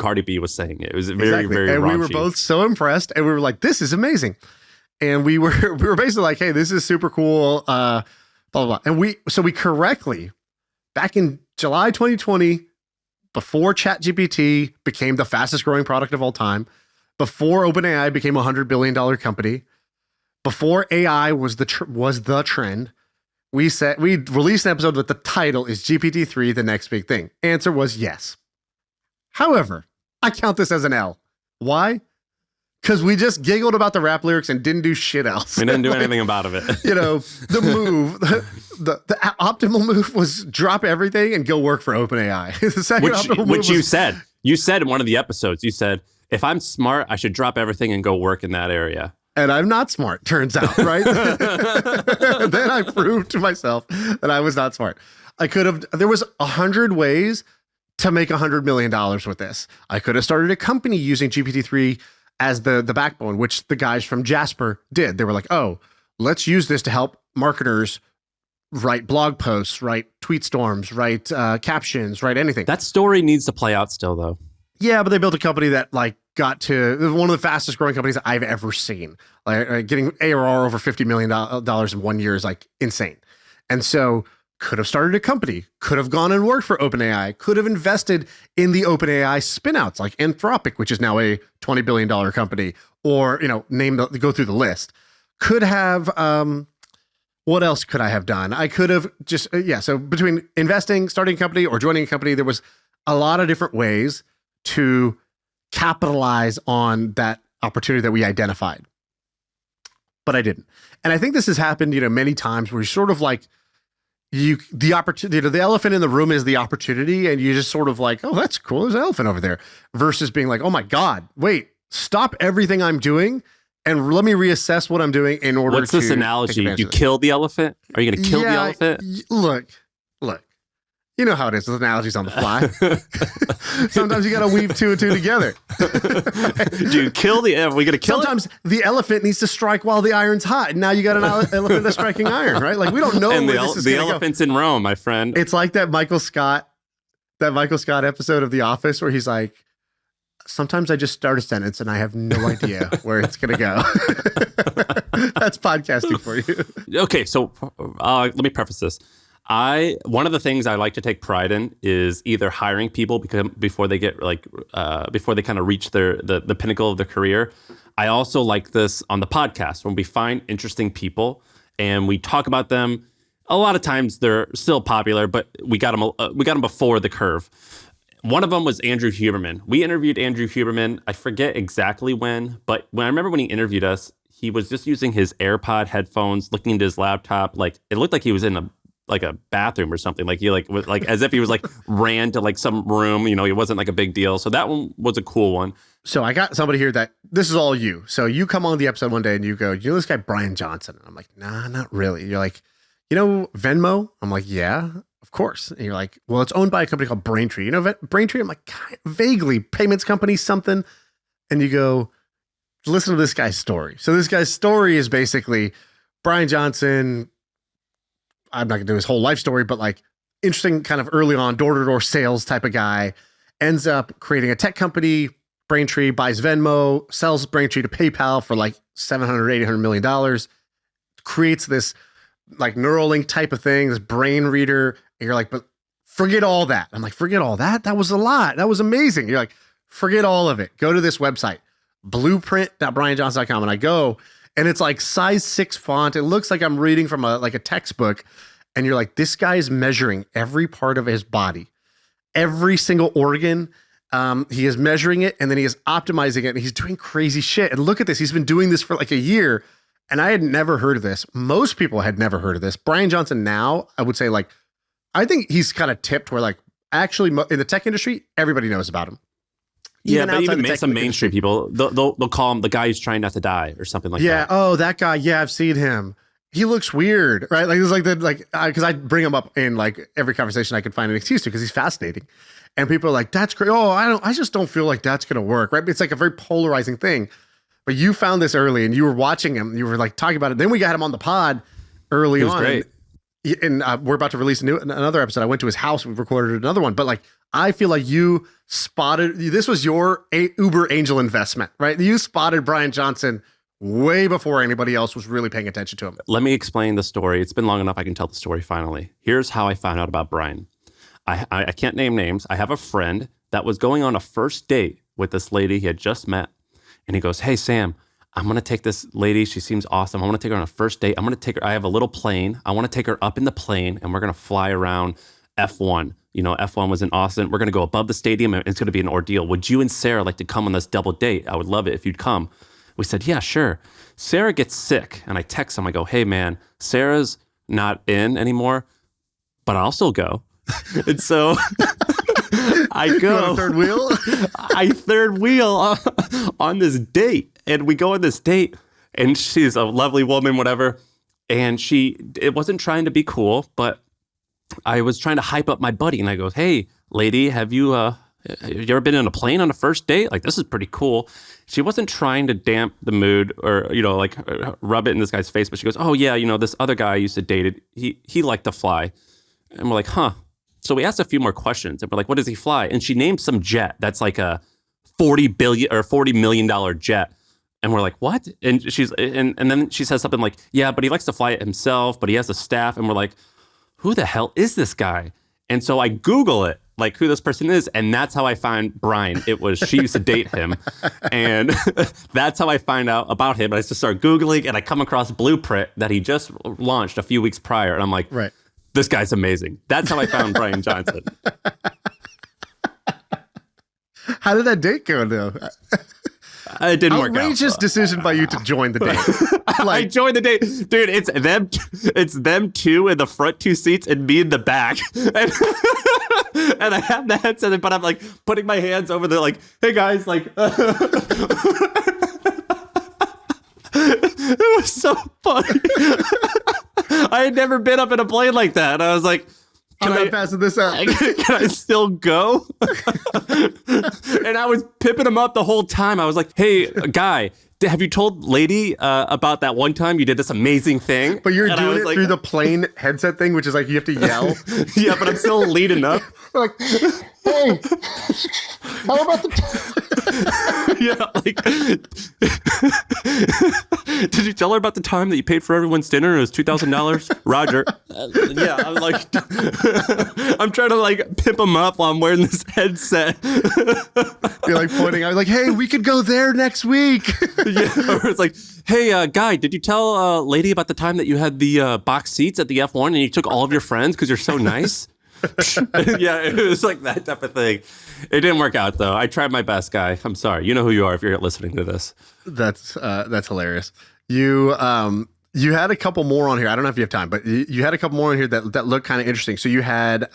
Cardi B was saying it. It was very, very and raunchy. we were both so impressed, and we were like, "This is amazing." And we were basically like, "Hey, this is super cool." Blah blah blah. And we correctly back in July 2020, before ChatGPT became the fastest growing product of all time, before OpenAI became a $100 billion company, before AI was the trend, we released an episode with the title is GPT-3 the next big thing. Answer was yes. However, I count this as an L. Why? Because we just giggled about the rap lyrics and didn't do shit else. We didn't do anything about it. The move, the optimal move was drop everything and go work for OpenAI. The second optimal move which you said. You said in one of the episodes, you said, if I'm smart, I should drop everything and go work in that area. And I'm not smart, turns out, right? Then I proved to myself that I was not smart. There was 100 ways to make $100 million with this. I could have started a company using GPT-3 as the backbone, which the guys from Jasper did. They were like, oh, let's use this to help marketers write blog posts, write tweet storms, write captions, write anything. That story needs to play out still, though. Yeah, but they built a company that got to one of the fastest growing companies that I've ever seen. Getting ARR over $50 million in 1 year is insane. And so could have started a company, could have gone and worked for OpenAI, could have invested in the OpenAI spinouts like Anthropic, which is now a $20 billion company, or, go through the list. Could have, what else could I have done? I could have just, so between investing, starting a company, or joining a company, there was a lot of different ways to capitalize on that opportunity that we identified. But I didn't. And I think this has happened, many times where you're sort of the opportunity, the elephant in the room is the opportunity, and you just sort of oh, that's cool, there's an elephant over there, versus being oh my God, wait, stop everything I'm doing and let me reassess what I'm doing in order to. What's this analogy? You kill the elephant? Are you going to kill the elephant? Look. You know how it is with analogies on the fly. Sometimes you got to weave two and two together. Dude, are we going to kill Sometimes the elephant needs to strike while the iron's hot. And now you got an elephant that's striking iron, right? We don't know and where this is the elephant's in Rome, my friend. It's like that Michael Scott episode of The Office where he's like, sometimes I just start a sentence and I have no idea where it's going to go. That's podcasting for you. Okay, so let me preface this. One of the things I like to take pride in is either hiring people before they get before they kind of reach the pinnacle of their career. I also like this on the podcast when we find interesting people and we talk about them. A lot of times they're still popular, but we got them before the curve. One of them was Andrew Huberman. We interviewed Andrew Huberman. I forget exactly when, but I remember when he interviewed us, he was just using his AirPod headphones, looking into his laptop. It looked like he was in a bathroom or something. As if he was ran to some room, it wasn't a big deal. So that one was a cool one. So I got somebody here that this is all you. So you come on the episode one day and you go, you know this guy, Bryan Johnson? And I'm like, nah, not really. You're like, Venmo? I'm like, yeah, of course. And you're like, well, it's owned by a company called Braintree. Braintree? I'm like, vaguely, payments company, something. And you go, listen to this guy's story. So this guy's story is basically Bryan Johnson. I'm not gonna do his whole life story, but interesting kind of early on door-to-door sales type of guy, ends up creating a tech company. Braintree buys Venmo, sells Braintree to PayPal for $700, $800 million, creates this Neuralink type of thing, this brain reader. And you're like, but forget all that. I'm like, forget all that? That was a lot. That was amazing. You're like, forget all of it. Go to this website, blueprint.bryanjohnson.com. And I go, and it's size 6 font. It looks like I'm reading from a textbook. And you're like, this guy is measuring every part of his body, every single organ. He is measuring it, and then he is optimizing it, and he's doing crazy shit. And look at this. He's been doing this for a year. And I had never heard of this. Most people had never heard of this. Bryan Johnson now, I would say I think he's kind of tipped where actually in the tech industry, everybody knows about him. Even some mainstream people, they'll call him the guy who's trying not to die or something like that. Yeah. Oh, that guy. Yeah, I've seen him. He looks weird, right? Because I bring him up in every conversation I could find an excuse to because he's fascinating. And people are like, that's great. Oh, I just don't feel like that's going to work, right? It's a very polarizing thing. But you found this early and you were watching him. You were talking about it. Then we got him on the pod early on. Great. and we're about to release another episode. I went to his house. We recorded another one, but like, I feel like you spotted, this was your Uber angel investment, right? You spotted Bryan Johnson way before anybody else was really paying attention to him. Let me explain the story. It's been long enough. I can tell the story finally. Here's how I found out about Bryan. I can't name names. I have a friend that was going on a first date with this lady he had just met. And he goes, hey, Sam, I'm going to take this lady. She seems awesome. I want to take her on a first date. I'm going to take her. I have a little plane. I want to take her up in the plane and we're going to fly around F1. You know, F1 was in Austin. We're going to go above the stadium and it's going to be an ordeal. Would you and Sarah like to come on this double date? I would love it if you'd come. We said, yeah, sure. Sarah gets sick. And I text him. I go, hey, man, Sarah's not in anymore, but I'll still go. And so I go. You on a third wheel? I third wheel on this date. And we go on this date. And she's a lovely woman, whatever. And it wasn't trying to be cool, but I was trying to hype up my buddy. And I go, hey, lady, have you ever been in a plane on a first date? Like, this is pretty cool. She wasn't trying to damp the mood or, you know, like rub it in this guy's face. But she goes, oh, yeah, you know, this other guy I used to date, he liked to fly. And we're like, huh. So we asked a few more questions and we're like, what does he fly? And she named some jet that's like a $40 million jet. And we're like, what? And and then she says something like, yeah, but he likes to fly it himself, but he has a staff. And we're like, who the hell is this guy? And so I Google it, like who this person is. And that's how I find Bryan. She used to date him. And that's how I find out about him. And I just start Googling and I come across Blueprint that he just launched a few weeks prior. And I'm like, right. This guy's amazing. That's how I found Bryan Johnson. How did that date go, though? It didn't work out. Outrageous decision by you to join the date. I joined the date. Dude, it's them two in the front two seats and me in the back. And I have the headset, but I'm like putting my hands over the like, hey guys, like it was so funny. I had never been up in a plane like that. And I was like, I'm not passing this out. Can I still go? And I was pipping him up the whole time. I was like, hey, guy, have you told lady about that one time you did this amazing thing? But you're doing it through the plane headset thing, which is like you have to yell. Yeah, but I'm still leading up. Like, hey, how about yeah, like, did you tell her about the time that you paid for everyone's dinner and it was $2,000? Roger. Yeah, I'm like, I'm trying to like pimp him up while I'm wearing this headset. You're like pointing out, like, hey, we could go there next week. Yeah, or it's like, hey, guy, did you tell lady about the time that you had the box seats at the F1 and you took all of your friends because you're so nice? Yeah, it was like that type of thing. It didn't work out though. I tried my best, guy. I'm sorry. You know who you are if you're listening to this. That's hilarious. You had a couple more on here. I don't know if you have time, but you had a couple more on here that looked kind of interesting. So you had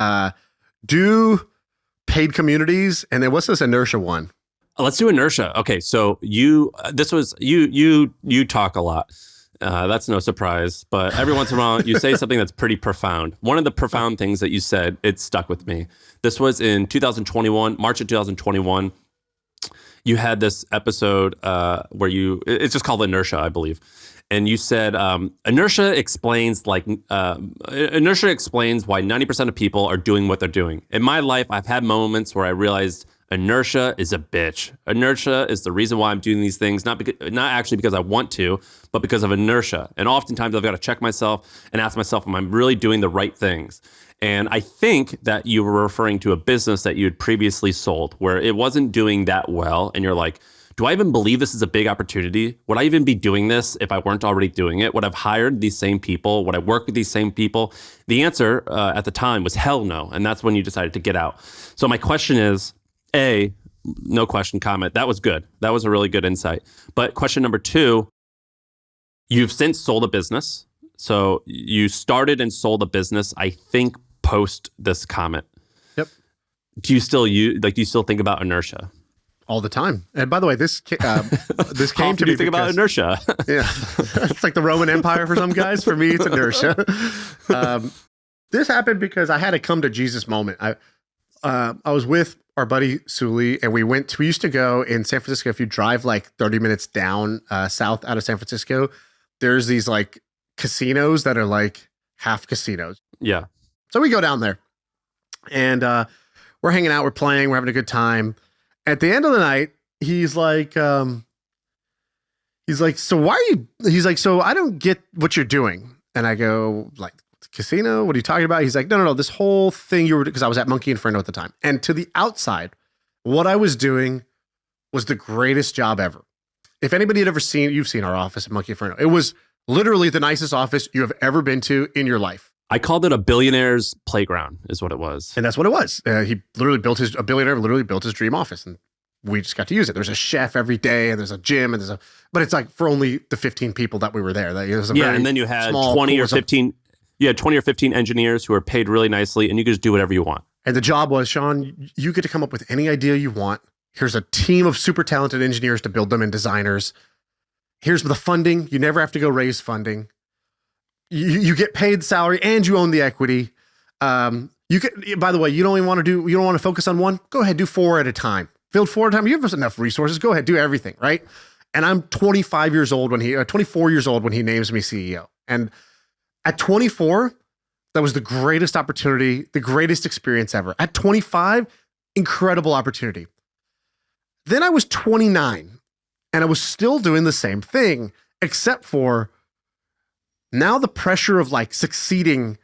do paid communities, and then what's this Inertia one? Let's do Inertia. Okay, so you talk a lot. That's no surprise, but every once in a while you say something that's pretty profound. One of the profound things that you said, it stuck with me. This was in 2021, March of 2021. You had this episode where it's just called Inertia, I believe. And you said, inertia explains why 90% of people are doing what they're doing. In my life, I've had moments where I realized inertia is a bitch. Inertia is the reason why I'm doing these things, not actually because I want to, but because of inertia. And oftentimes I've got to check myself and ask myself, am I really doing the right things? And I think that you were referring to a business that you had previously sold where it wasn't doing that well. And you're like, do I even believe this is a big opportunity? Would I even be doing this if I weren't already doing it? Would I have hired these same people? Would I work with these same people? The answer at the time was hell no. And that's when you decided to get out. So my question is, A, no question, comment. That was good. That was a really good insight. But question number 2, you've since sold a business. So you started and sold a business, I think, post this comment. Yep. Do you still think about inertia? All the time. And by the way, this came to me. Think about inertia. Yeah, it's like the Roman Empire for some guys. For me, it's inertia. This happened because I had a come to Jesus moment. I was with our buddy Sully, and we used to go in San Francisco. If you drive like 30 minutes down south out of San Francisco, there's these like casinos that are like half casinos. Yeah. So we go down there and we're hanging out, we're playing, we're having a good time. At the end of the night, he's like, so why are you, he's like, so I don't get what you're doing. And I go, like, casino? What are you talking about? He's like, no, this whole thing you were, because I was at Monkey Inferno at the time. And to the outside, what I was doing was the greatest job ever. If anybody had ever seen, you've seen our office at Monkey Inferno. It was literally the nicest office you have ever been to in your life. I called it a billionaire's playground is what it was. And that's what it was. He literally a billionaire literally built his dream office, and we just got to use it. There's a chef every day, and there's a gym, and but it's like for only the 15 people that we were there. It was and then you had 20 or 15 engineers who are paid really nicely, and you could just do whatever you want. And the job was, Shaan, you get to come up with any idea you want. Here's a team of super talented engineers to build them, and designers. Here's the funding. You never have to go raise funding. You get paid the salary and you own the equity. You can, by the way, you don't want to focus on one. Go ahead, do 4 at a time. Build 4 at a time. You have enough resources. Go ahead, do everything, right? And I'm 24 years old when he names me CEO. And at 24, that was the greatest opportunity, the greatest experience ever. At 25, incredible opportunity. Then I was 29 and I was still doing the same thing, except for now the pressure of like succeeding.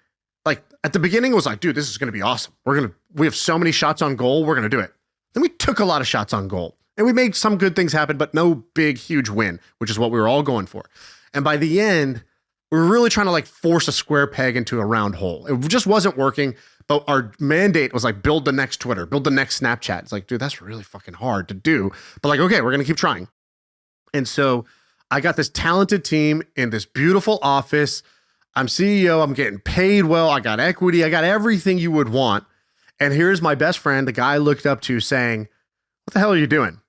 Like at the beginning it was like, dude, this is going to be awesome. We have so many shots on goal. We're going to do it. Then we took a lot of shots on goal and we made some good things happen, but no big, huge win, which is what we were all going for. And by the end, we were really trying to like force a square peg into a round hole. It just wasn't working. But our mandate was like, build the next Twitter, build the next Snapchat. It's like, dude, that's really fucking hard to do. But like, okay, we're going to keep trying. And so I got this talented team in this beautiful office. I'm CEO. I'm getting paid well. I got equity. I got everything you would want. And here's my best friend, the guy I looked up to, saying, what the hell are you doing?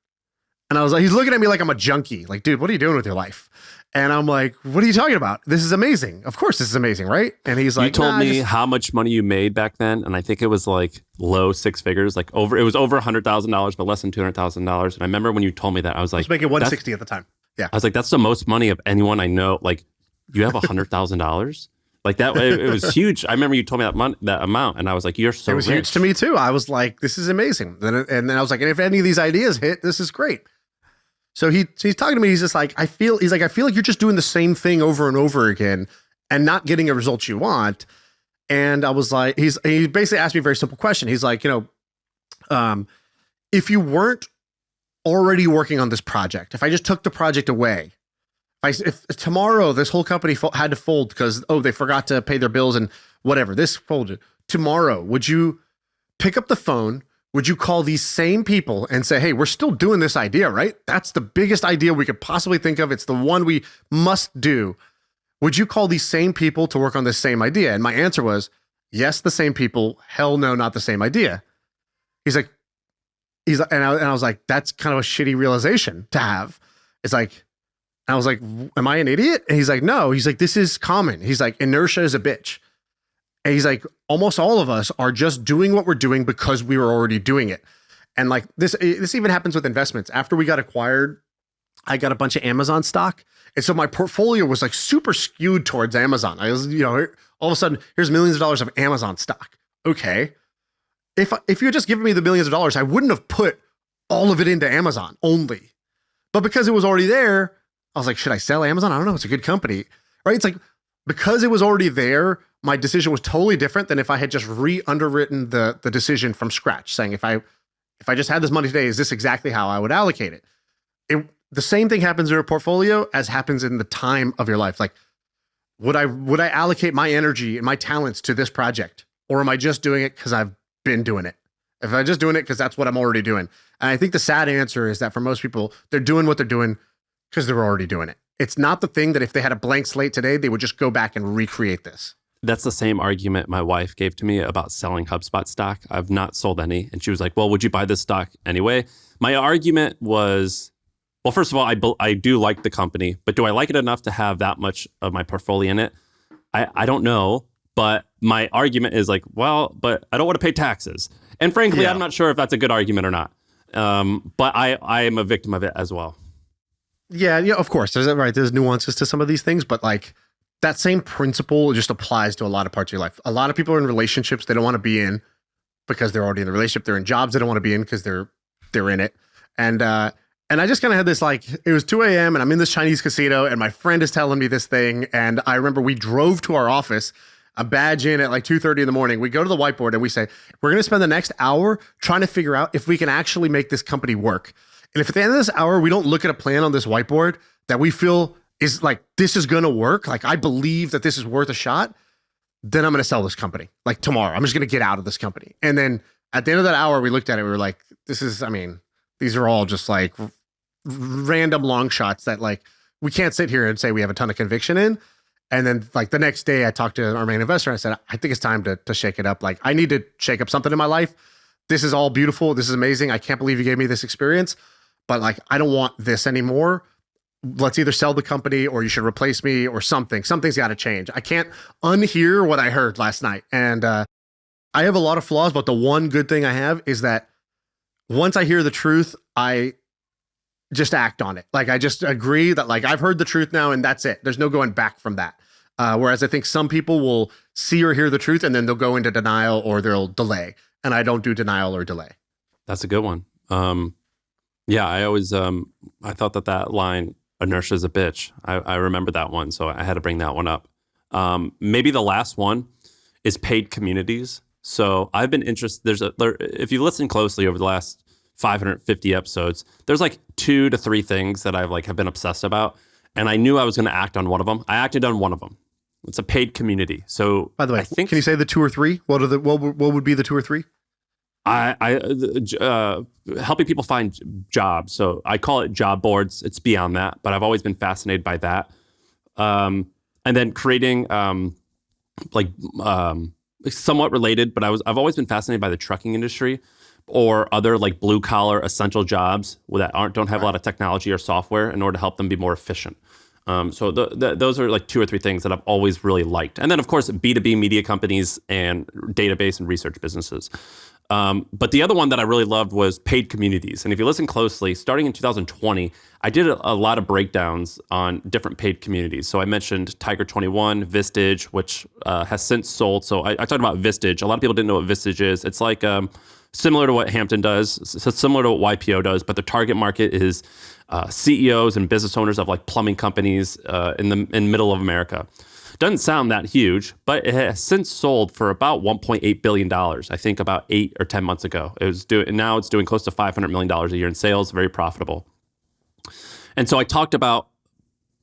And I was like, he's looking at me like I'm a junkie. Like, dude, what are you doing with your life? And I'm like, what are you talking about? This is amazing. Of course, this is amazing, right? And he's like, you told me how much money you made back then. And I think it was like low 6 figures, it was over $100,000, but less than $200,000. And I remember when you told me that, I was like, I was making 160 at the time. Yeah. I was like, that's the most money of anyone I know. Like, you have $100,000? Like that, it was huge. I remember you told me that amount, and I was like, you're so rich. It was huge to me too. I was like, this is amazing. And then I was like, and if any of these ideas hit, this is great. So he's talking to me. He's just like, I feel like you're just doing the same thing over and over again and not getting a result you want. And I was like, he basically asked me a very simple question. He's like, if you weren't already working on this project, if I just took the project away, if tomorrow this whole company had to fold because, they forgot to pay their bills and whatever, this folded tomorrow, would you pick up the phone? Would you call these same people and say, hey, we're still doing this idea, right? That's the biggest idea we could possibly think of. It's the one we must do. Would you call these same people to work on this same idea? And my answer was, yes, the same people. Hell no, not the same idea. And I was like, that's kind of a shitty realization to have. It's like, I was like, am I an idiot? And he's like, no. He's like, this is common. He's like, inertia is a bitch. And he's like, almost all of us are just doing what we're doing because we were already doing it. And like this even happens with investments. After we got acquired, I got a bunch of Amazon stock. And so my portfolio was like super skewed towards Amazon. I was, all of a sudden, here's millions of dollars of Amazon stock. Okay. If you had just given me the millions of dollars, I wouldn't have put all of it into Amazon only. But because it was already there, I was like, should I sell Amazon? I don't know. It's a good company, right? It's like, because it was already there, my decision was totally different than if I had just re-underwritten the decision from scratch, saying if I just had this money today, is this exactly how I would allocate it? The same thing happens in your portfolio as happens in the time of your life. Like, would I allocate my energy and my talents to this project, or am I just doing it because I've been doing it? If I'm just doing it because that's what I'm already doing, and I think the sad answer is that for most people, they're doing what they're doing because they're already doing it. It's not the thing that if they had a blank slate today, they would just go back and recreate this. That's the same argument my wife gave to me about selling HubSpot stock. I've not sold any. And she was like, well, would you buy this stock anyway? My argument was, well, first of all, I do like the company, but do I like it enough to have that much of my portfolio in it? I don't know. But my argument is like, well, but I don't want to pay taxes. And frankly, I'm not sure if that's a good argument or not. But I am a victim of it as well. Yeah, of course. There's nuances to some of these things, but like that same principle just applies to a lot of parts of your life. A lot of people are in relationships they don't want to be in because they're already in the relationship. They're in jobs they don't want to be in because they're in it. And I just kind of had this, like, it was 2 a.m. and I'm in this Chinese casino and my friend is telling me this thing. And I remember we drove to our office, a badge in at like 2:30 in the morning. We go to the whiteboard and we say, we're going to spend the next hour trying to figure out if we can actually make this company work. And if at the end of this hour, we don't look at a plan on this whiteboard that we feel is like, this is going to work, like I believe that this is worth a shot, then I'm going to sell this company. Like tomorrow, I'm just going to get out of this company. And then at the end of that hour, we looked at it, we were like, these are all just like random long shots that like, we can't sit here and say we have a ton of conviction in. And then like the next day I talked to our main investor and I said, I think it's time to shake it up. Like I need to shake up something in my life. This is all beautiful. This is amazing. I can't believe you gave me this experience, but like, I don't want this anymore. Let's either sell the company or you should replace me or something. Something's got to change. I can't unhear what I heard last night. And I have a lot of flaws, but the one good thing I have is that once I hear the truth, I just act on it. Like I just agree that like I've heard the truth now and that's it. There's no going back from that. Whereas I think some people will see or hear the truth and then they'll go into denial or they'll delay. And I don't do denial or delay. That's a good one. Yeah, I always I thought that line, inertia is a bitch. I remember that one, so I had to bring that one up. Maybe the last one is paid communities. So I've been interested. If you listen closely over the last 550 episodes, there's like 2 to 3 things that I've like have been obsessed about, and I knew I was going to act on one of them. I acted on one of them. It's a paid community. So by the way, can you say the 2 or 3? What would be the 2 or 3? Helping people find jobs. So I call it job boards. It's beyond that, but I've always been fascinated by that. And then creating somewhat related, but I've always been fascinated by the trucking industry or other like blue collar essential jobs that don't have a lot of technology or software in order to help them be more efficient. So those are like 2 or 3 things that I've always really liked. And then of course, B2B media companies and database and research businesses. But the other one that I really loved was paid communities. And if you listen closely, starting in 2020, I did a lot of breakdowns on different paid communities. So I mentioned Tiger 21, Vistage, which has since sold. So I talked about Vistage. A lot of people didn't know what Vistage is. It's like similar to what Hampton does, so similar to what YPO does, but the target market is CEOs and business owners of like plumbing companies in middle of America. Doesn't sound that huge, but it has since sold for about $1.8 billion, I think about 8 or 10 months ago. Now it's doing close to $500 million a year in sales, very profitable. And so I talked about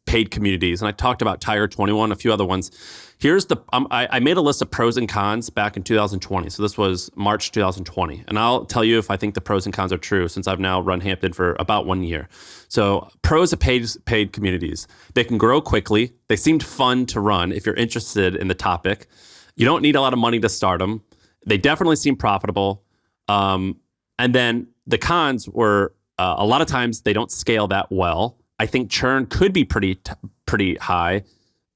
paid communities and I talked about Tiger 21, a few other ones. Here's I made a list of pros and cons back in 2020. So this was March 2020. And I'll tell you if I think the pros and cons are true since I've now run Hampton for about 1 year. So pros of paid communities. They can grow quickly. They seemed fun to run if you're interested in the topic. You don't need a lot of money to start them. They definitely seem profitable. And then the cons were a lot of times they don't scale that well. I think churn could be pretty high.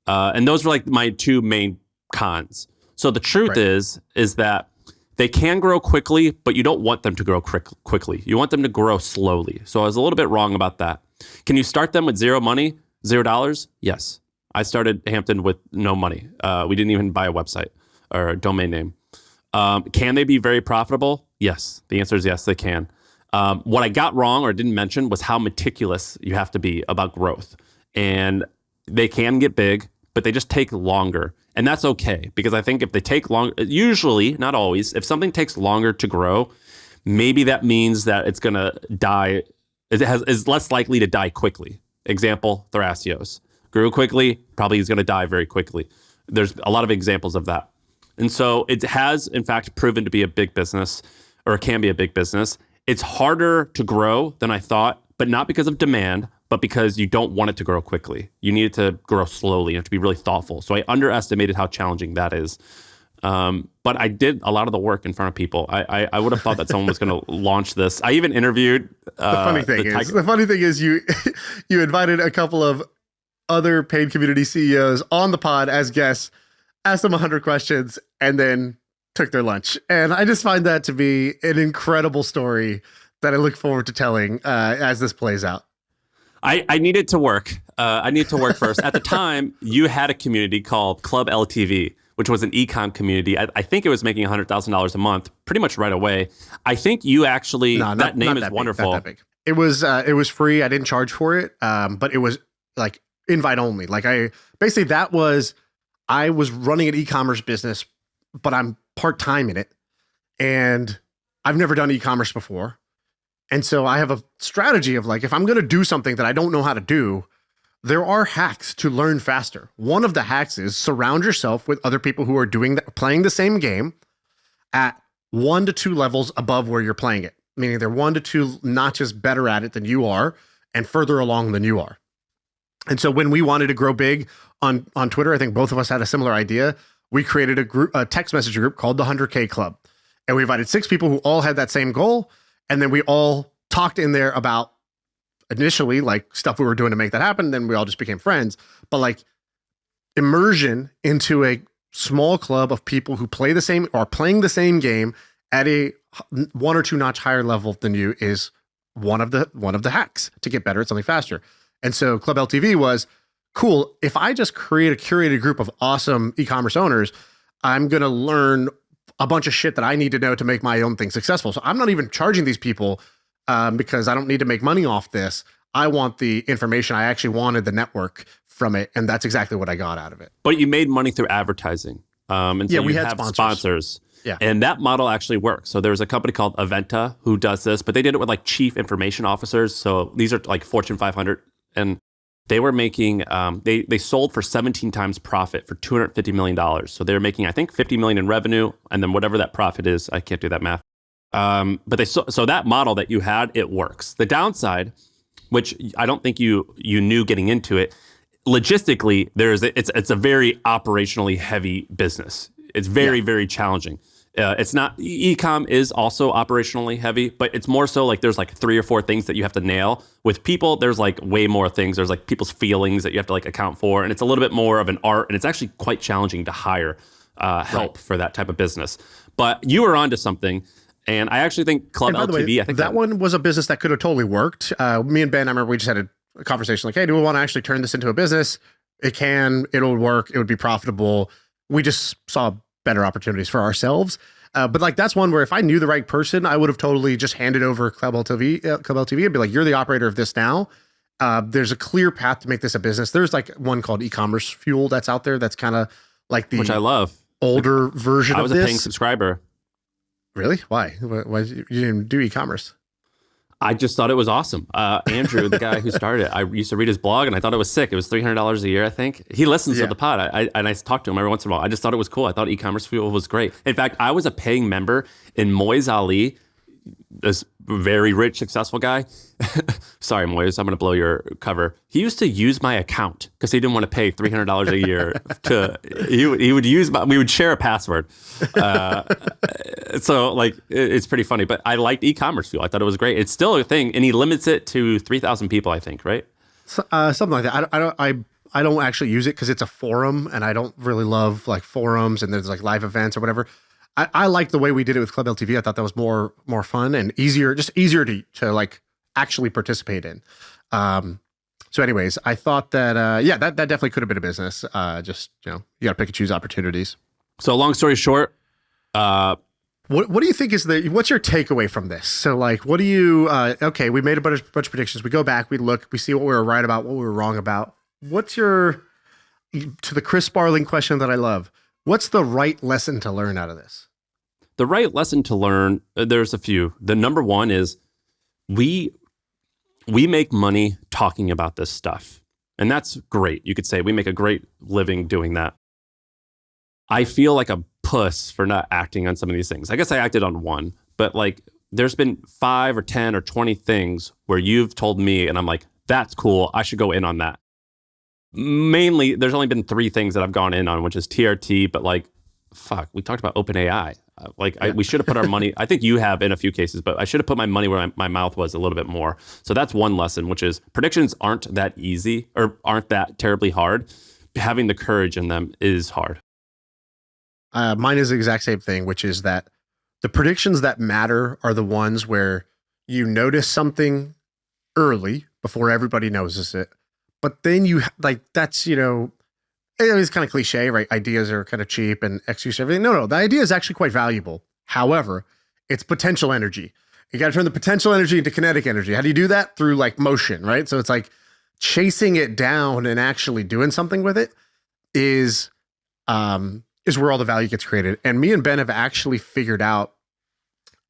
And those were like my 2 main cons. So the truth is that they can grow quickly, but you don't want them to grow quickly. You want them to grow slowly. So I was a little bit wrong about that. Can you start them with zero money, $0? Yes. I started Hampton with no money. We didn't even buy a website or a domain name. Can they be very profitable? Yes. The answer is yes, they can. What I got wrong or didn't mention was how meticulous you have to be about growth. And they can get big, but they just take longer. And that's okay, because I think if they take long, usually, not always, if something takes longer to grow, maybe that means that it's going to die, is less likely to die quickly. Example, Thrasios. Grew quickly, probably is going to die very quickly. There's a lot of examples of that. And so it has, in fact, proven to be a big business, or it can be a big business. It's harder to grow than I thought, but not because of demand, but because you don't want it to grow quickly. You need it to grow slowly. You have to be really thoughtful. So I underestimated how challenging that is. But I did a lot of the work in front of people. I would have thought that someone was going to launch this. I even interviewed. The funny thing is you invited a couple of other paid community CEOs on the pod as guests, asked them 100 questions, and then took their lunch. And I just find that to be an incredible story that I look forward to telling as this plays out. I need it to work. I need to work first. At the time, you had a community called Club LTV, which was an e-com community. I think it was making $100,000 a month pretty much right away. I think you actually, that name is wonderful. Not that big. It was free. I didn't charge for it, but it was like invite only. Like I was running an e-commerce business, but I'm part-time in it. And I've never done e-commerce before. And so I have a strategy of like, if I'm going to do something that I don't know how to do, there are hacks to learn faster. One of the hacks is surround yourself with other people who are playing the same game at 1 to 2 levels above where you're playing it. Meaning they're 1 to 2 notches better at it than you are and further along than you are. And so when we wanted to grow big on Twitter, I think both of us had a similar idea. We created a text message group called the 100K Club. And we invited 6 people who all had that same goal. And then we all talked in there about initially like stuff we were doing to make that happen. Then we all just became friends. But like immersion into a small club of people who play the same or playing the same game at a 1 or 2 notch higher level than you is one of the hacks to get better at something faster. And so Club LTV was cool. If I just create a curated group of awesome e-commerce owners, I'm going to learn a bunch of shit that I need to know to make my own thing successful. So I'm not even charging these people because I don't need to make money off this. I want the information. I actually wanted the network from it. And that's exactly what I got out of it. But you made money through advertising. And so we you had have sponsors. Yeah. And that model actually works. So there's a company called Aventa who does this, but they did it with like chief information officers. So these are like Fortune 500. And they were making, they sold for 17 times profit for $250 million. So they're making, I think, 50 million in revenue. And then whatever that profit is, I can't do that math. But so that model that you had, it works. The downside, which I don't think you knew getting into it, logistically, it's a very operationally heavy business. It's very, very challenging. It's not, e-com is also operationally heavy, but it's more so like there's like 3 or 4 things that you have to nail. With people, there's like way more things. There's like people's feelings that you have to like account for. And it's a little bit more of an art. And it's actually quite challenging to hire help for that type of business. But you were onto something. And I actually think Club LTV, I think that one was a business that could have totally worked. Me and Ben, I remember we just had a conversation like, hey, do we want to actually turn this into a business? It'll work. It would be profitable. We just saw better opportunities for ourselves. But like, that's one where if I knew the right person, I would have totally just handed over Club LTV and be like, you're the operator of this now. There's a clear path to make this a business. There's like one called e-commerce fuel that's out there. That's kind of like the, which I love, older version of this. I was a paying subscriber. Really? Why? Why you didn't do e-commerce? I just thought it was awesome. Andrew, the guy who started it, I used to read his blog and I thought it was sick. It was $300 a year, I think. He listens to the pod. I talk to him every once in a while. I just thought it was cool. I thought e-commerce fuel was great. In fact, I was a paying member in Moise Ali, this very rich, successful guy. Sorry, Moise, I'm going to blow your cover. He used to use my account because he didn't want to pay $300 a year he would use we would share a password. So like, it's pretty funny, but I liked e-commerce fuel. I thought it was great. It's still a thing. And he limits it to 3,000 people, I think, right? Something like that. I don't actually use it because it's a forum and I don't really love like forums and there's like live events or whatever. I like the way we did it with Club LTV. I thought that was more fun and easier to like actually participate in. So anyways, I thought that, that definitely could have been a business. Just, you got to pick and choose opportunities. So long story short, what do you think what's your takeaway from this? So like, what do you, okay, we made a bunch of predictions. We go back, we look, we see what we were right about, what we were wrong about. What's to the Chris Sparling question that I love, what's the right lesson to learn out of this? The right lesson to learn, there's a few. The number one is we make money talking about this stuff. And that's great. You could say we make a great living doing that. I feel like a puss for not acting on some of these things. I guess I acted on one, but like there's been 5 or 10 or 20 things where you've told me and I'm like, that's cool. I should go in on that. Mainly, there's only been 3 things that I've gone in on, which is TRT, but like, fuck, we talked about OpenAI. We should have put our money, I think you have in a few cases, but I should have put my money where my mouth was a little bit more. So that's one lesson, which is predictions aren't that easy or aren't that terribly hard. Having the courage in them is hard. Mine is the exact same thing, which is that the predictions that matter are the ones where you notice something early before everybody notices it, But then you like, that's, it's kind of cliche, right? Ideas are kind of cheap and execute everything. No, the idea is actually quite valuable. However, it's potential energy. You got to turn the potential energy into kinetic energy. How do you do that? Through like motion, right? So it's like chasing it down and actually doing something with it is where all the value gets created. And me and Ben have actually figured out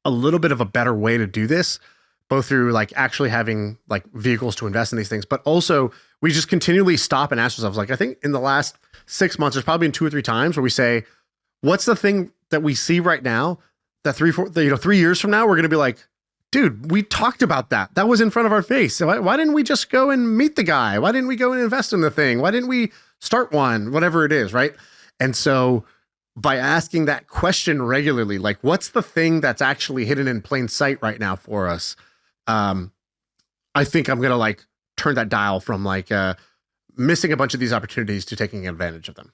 a little bit of a better way to do this, both through like actually having like vehicles to invest in these things, but also we just continually stop and ask ourselves, like, I think in the last 6 months, there's probably been 2 or 3 times where we say, what's the thing that we see right now that 3 years from now, we're going to be like, dude, we talked about that. That was in front of our face. So why didn't we just go and meet the guy? Why didn't we go and invest in the thing? Why didn't we start one? Whatever it is, right? And so by asking that question regularly, like, what's the thing that's actually hidden in plain sight right now for us? I think I'm going to like turn that dial from like missing a bunch of these opportunities to taking advantage of them.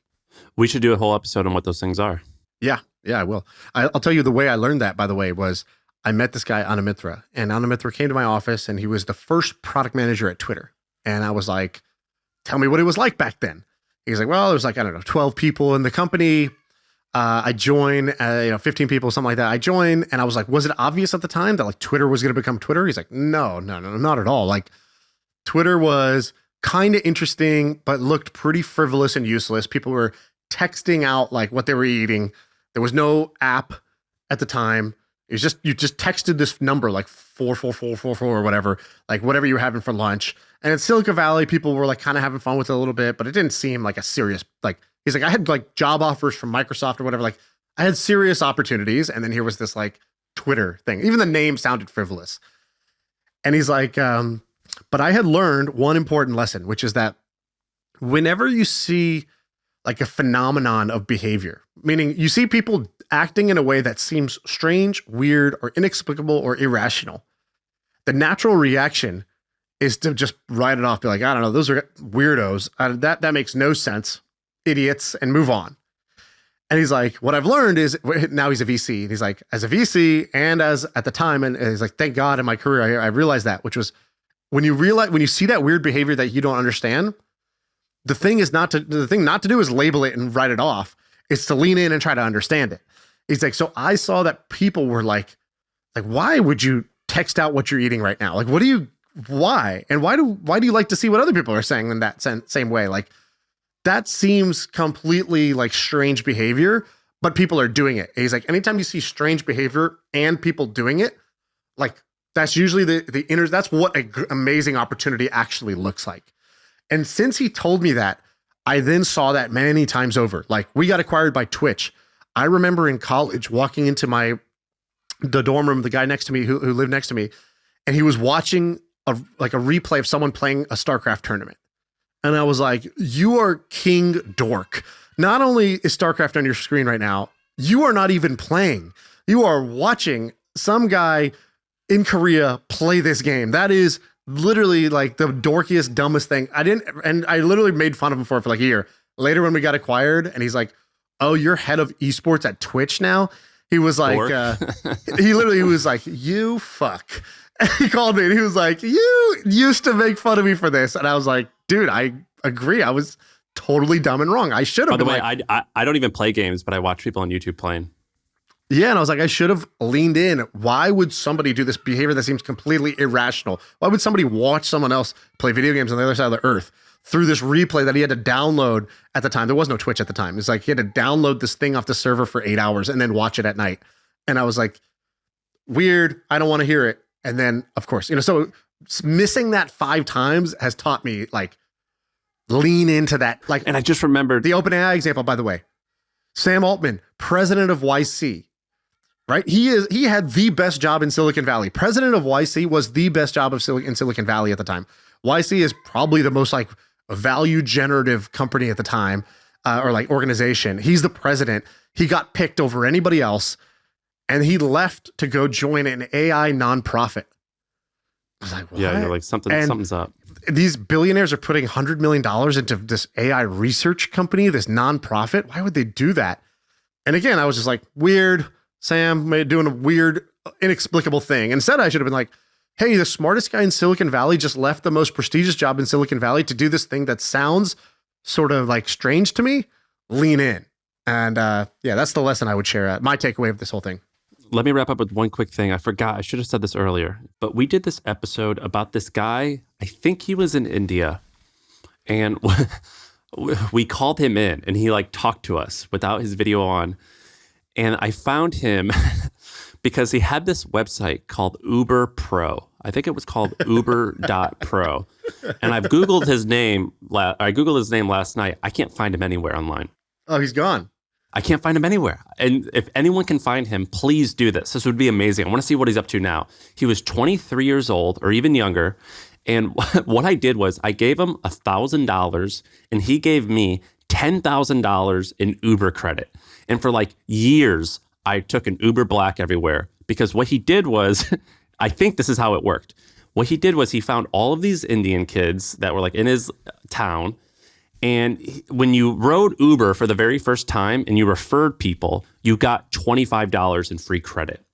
We should do a whole episode on what those things are. Yeah, I will. I'll tell you the way I learned that, by the way, was I met this guy, Anamitra, and Anamitra came to my office and he was the first product manager at Twitter. And I was like, tell me what it was like back then. He's like, well, there was like, I don't know, 12 people in the company. I joined, 15 people, something like that. I joined and I was like, was it obvious at the time that like Twitter was going to become Twitter? He's like, no, not at all. Like Twitter was kind of interesting, but looked pretty frivolous and useless. People were texting out like what they were eating. There was no app at the time. It was just, you just texted this number like 44444 or whatever, like whatever you were having for lunch. And in Silicon Valley, people were like kind of having fun with it a little bit, but it didn't seem like a serious, like, he's like, I had like job offers from Microsoft or whatever. Like I had serious opportunities. And then here was this like Twitter thing. Even the name sounded frivolous. And he's like, but I had learned one important lesson, which is that whenever you see like a phenomenon of behavior, meaning you see people acting in a way that seems strange, weird, or inexplicable or irrational, the natural reaction is to just write it off, be like, I don't know, those are weirdos. That makes no sense. Idiots, and move on. And he's like, what I've learned is, now he's a VC, and he's like, as a VC and as at the time, and he's like, thank God in my career, I realized that, which was when you see that weird behavior that you don't understand, the thing not to do is label it and write it off. It's to lean in and try to understand it. He's like, so I saw that people were like, why would you text out what you're eating right now? Like, why? And why do you like to see what other people are saying in that same way? Like, that seems completely like strange behavior, but people are doing it. He's like, anytime you see strange behavior and people doing it, like that's usually that's what an amazing opportunity actually looks like. And since he told me that, I then saw that many times over. Like we got acquired by Twitch. I remember in college walking into the dorm room, the guy next to me who lived next to me, and he was watching a replay of someone playing a StarCraft tournament. And I was like, you are king dork. Not only is StarCraft on your screen right now, you are not even playing. You are watching some guy in Korea play this game. That is literally like the dorkiest, dumbest thing. I literally made fun of him for like a year. Later when we got acquired and he's like, oh, you're head of esports at Twitch now? He was like, he was like, you fuck. And he called me and he was like, you used to make fun of me for this. And I was like, dude, I agree. I was totally dumb and wrong. I should have. By the way, I don't even play games, but I watch people on YouTube playing. Yeah, and I was like, I should have leaned in. Why would somebody do this behavior that seems completely irrational? Why would somebody watch someone else play video games on the other side of the earth through this replay that he had to download at the time? There was no Twitch at the time. It's like he had to download this thing off the server for 8 hours and then watch it at night. And I was like, weird. I don't want to hear it. And then, of course, so missing that 5 times has taught me like lean into that. Like, and I just remembered the OpenAI example, by the way. Sam Altman, president of YC, right? He had the best job in Silicon Valley. President of YC was the best job in Silicon Valley at the time. YC is probably the most like value generative company at the time, or like organization. He's the president. He got picked over anybody else, and he left to go join an AI nonprofit. I was like, what? Yeah, you're like something's up. These billionaires are putting $100 million into this AI research company, this nonprofit. Why would they do that? And again, I was just like, weird. Sam doing a weird, inexplicable thing. Instead, I should have been like, hey, the smartest guy in Silicon Valley just left the most prestigious job in Silicon Valley to do this thing that sounds sort of like strange to me. Lean in. And yeah, that's the lesson I would share. My takeaway of this whole thing. Let me wrap up with one quick thing. I forgot. I should have said this earlier. But we did this episode about this guy. I think he was in India. And we called him in and he like talked to us without his video on. And I found him because he had this website called Uber Pro. I think it was called Uber.pro. And I've Googled his name. I Googled his name last night. I can't find him anywhere online. Oh, he's gone. I can't find him anywhere. And if anyone can find him, please do this. This would be amazing. I want to see what he's up to now. He was 23 years old or even younger. And what I did was I gave him $1,000 and he gave me $10,000 in Uber credit. And for like years, I took an Uber Black everywhere because what he did was, I think this is how it worked. What he did was he found all of these Indian kids that were like in his town. And when you rode Uber for the very first time and you referred people, you got $25 in free credit.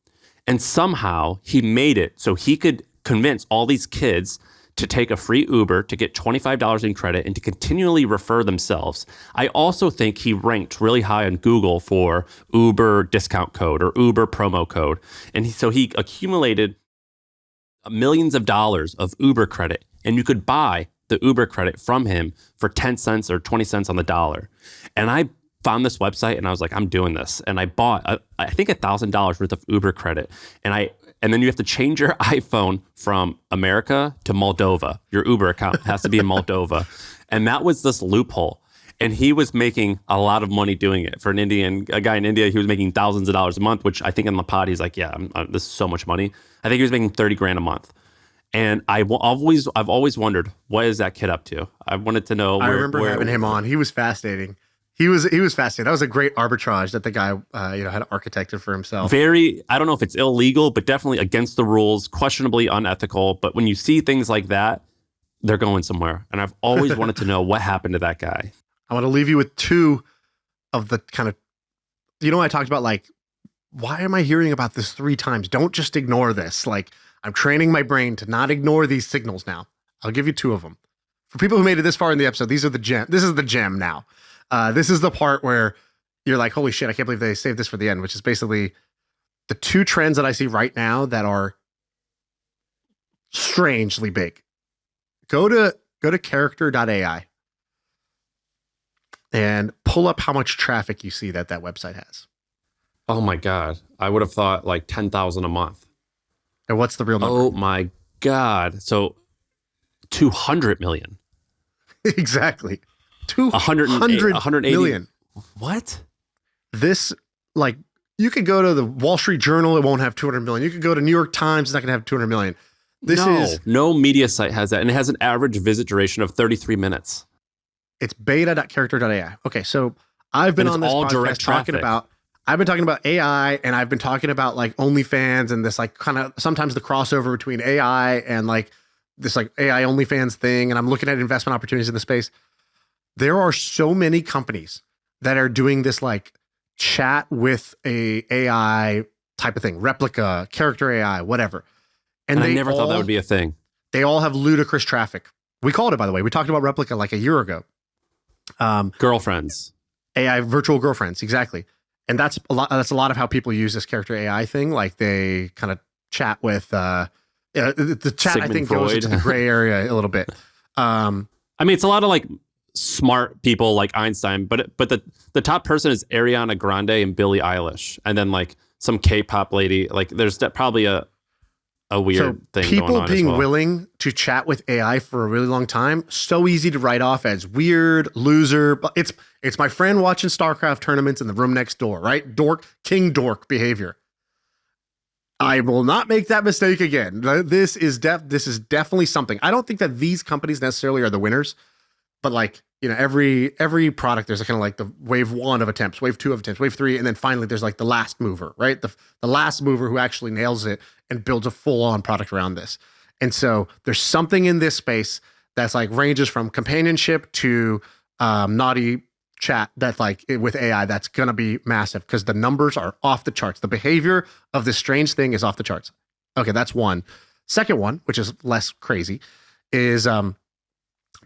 And somehow he made it so he could convince all these kids to take a free Uber, to get $25 in credit, and to continually refer themselves. I also think he ranked really high on Google for Uber discount code or Uber promo code. And so he accumulated millions of dollars of Uber credit, and you could buy the Uber credit from him for 10 cents or 20 cents on the dollar. And I found this website and I was like, I'm doing this. And I bought, I think $1,000 worth of Uber credit. And then you have to change your iPhone from America to Moldova. Your Uber account has to be in Moldova. And that was this loophole. And he was making a lot of money doing it. For a guy in India, he was making thousands of dollars a month, which I think in the pod, he's like, yeah, this is so much money. I think he was making 30 grand a month. And I've always wondered, what is that kid up to? I wanted to know. I remember having him on. He was fascinating. He was fascinating. That was a great arbitrage that the guy, had architected for himself. I don't know if it's illegal, but definitely against the rules, questionably unethical. But when you see things like that, they're going somewhere. And I've always wanted to know what happened to that guy. I want to leave you with two of the kind of, I talked about like, why am I hearing about this 3 times? Don't just ignore this. Like, I'm training my brain to not ignore these signals now. I'll give you 2 of them. For people who made it this far in the episode, these are the gem. This is the gem now. This is the part where you're like, holy shit, I can't believe they saved this for the end, which is basically the 2 trends that I see right now that are strangely big. Go to character.ai and pull up how much traffic you see that website has. Oh my God. I would have thought like 10,000 a month. And what's the real number? Oh my God. So 200 million. Exactly. 200 180 million. What? This, like, you could go to the Wall Street Journal, it won't have 200 million. You could go to New York Times, it's not going to have 200 million. No media site has that. And it has an average visit duration of 33 minutes. It's Beta.character.ai. Okay, so I've been on this podcast talking about AI, and I've been talking about like OnlyFans and this like kind of sometimes the crossover between AI and like this like AI OnlyFans thing. And I'm looking at investment opportunities in the space. There are so many companies that are doing this like chat with a AI type of thing, replica, character AI, whatever. And I never thought that would be a thing. They all have ludicrous traffic. We called it, by the way. We talked about replica like a year ago. Girlfriends. AI virtual girlfriends, exactly. And that's a lot of how people use this character AI thing. Like they kind of chat with the chat, Sigmund I think, Freud goes into the gray area a little bit. I mean, it's a lot of like smart people like Einstein, but the top person is Ariana Grande and Billie Eilish, and then like some K-pop lady. Like there's probably a weird thing going on. People being willing to chat with AI for a really long time, so easy to write off as weird, loser. But it's my friend watching StarCraft tournaments in the room next door, right? King dork behavior. I will not make that mistake again. This is definitely something. I don't think that these companies necessarily are the winners, but like, every product, there's kind of like the wave 1 of attempts, wave 2 of attempts, wave 3, and then finally there's like the last mover, right? The last mover who actually nails it and builds a full-on product around this. And so there's something in this space that's like ranges from companionship to naughty chat that like with AI that's gonna be massive because the numbers are off the charts. The behavior of this strange thing is off the charts. Okay, that's one. Second one, which is less crazy, is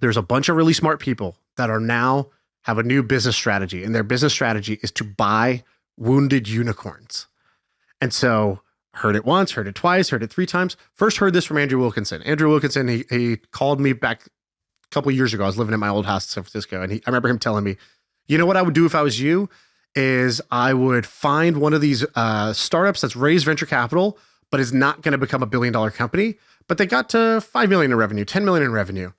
there's a bunch of really smart people that are now have a new business strategy, and their business strategy is to buy wounded unicorns. And so heard it once, heard it twice, heard it 3 times. First heard this from Andrew Wilkinson. Andrew Wilkinson, he called me back a couple of years ago. I was living in my old house in San Francisco, and I remember him telling me, you know what I would do if I was you is I would find one of these startups that's raised venture capital, but is not going to become $1 billion company, but they got to 5 million in revenue, 10 million in revenue.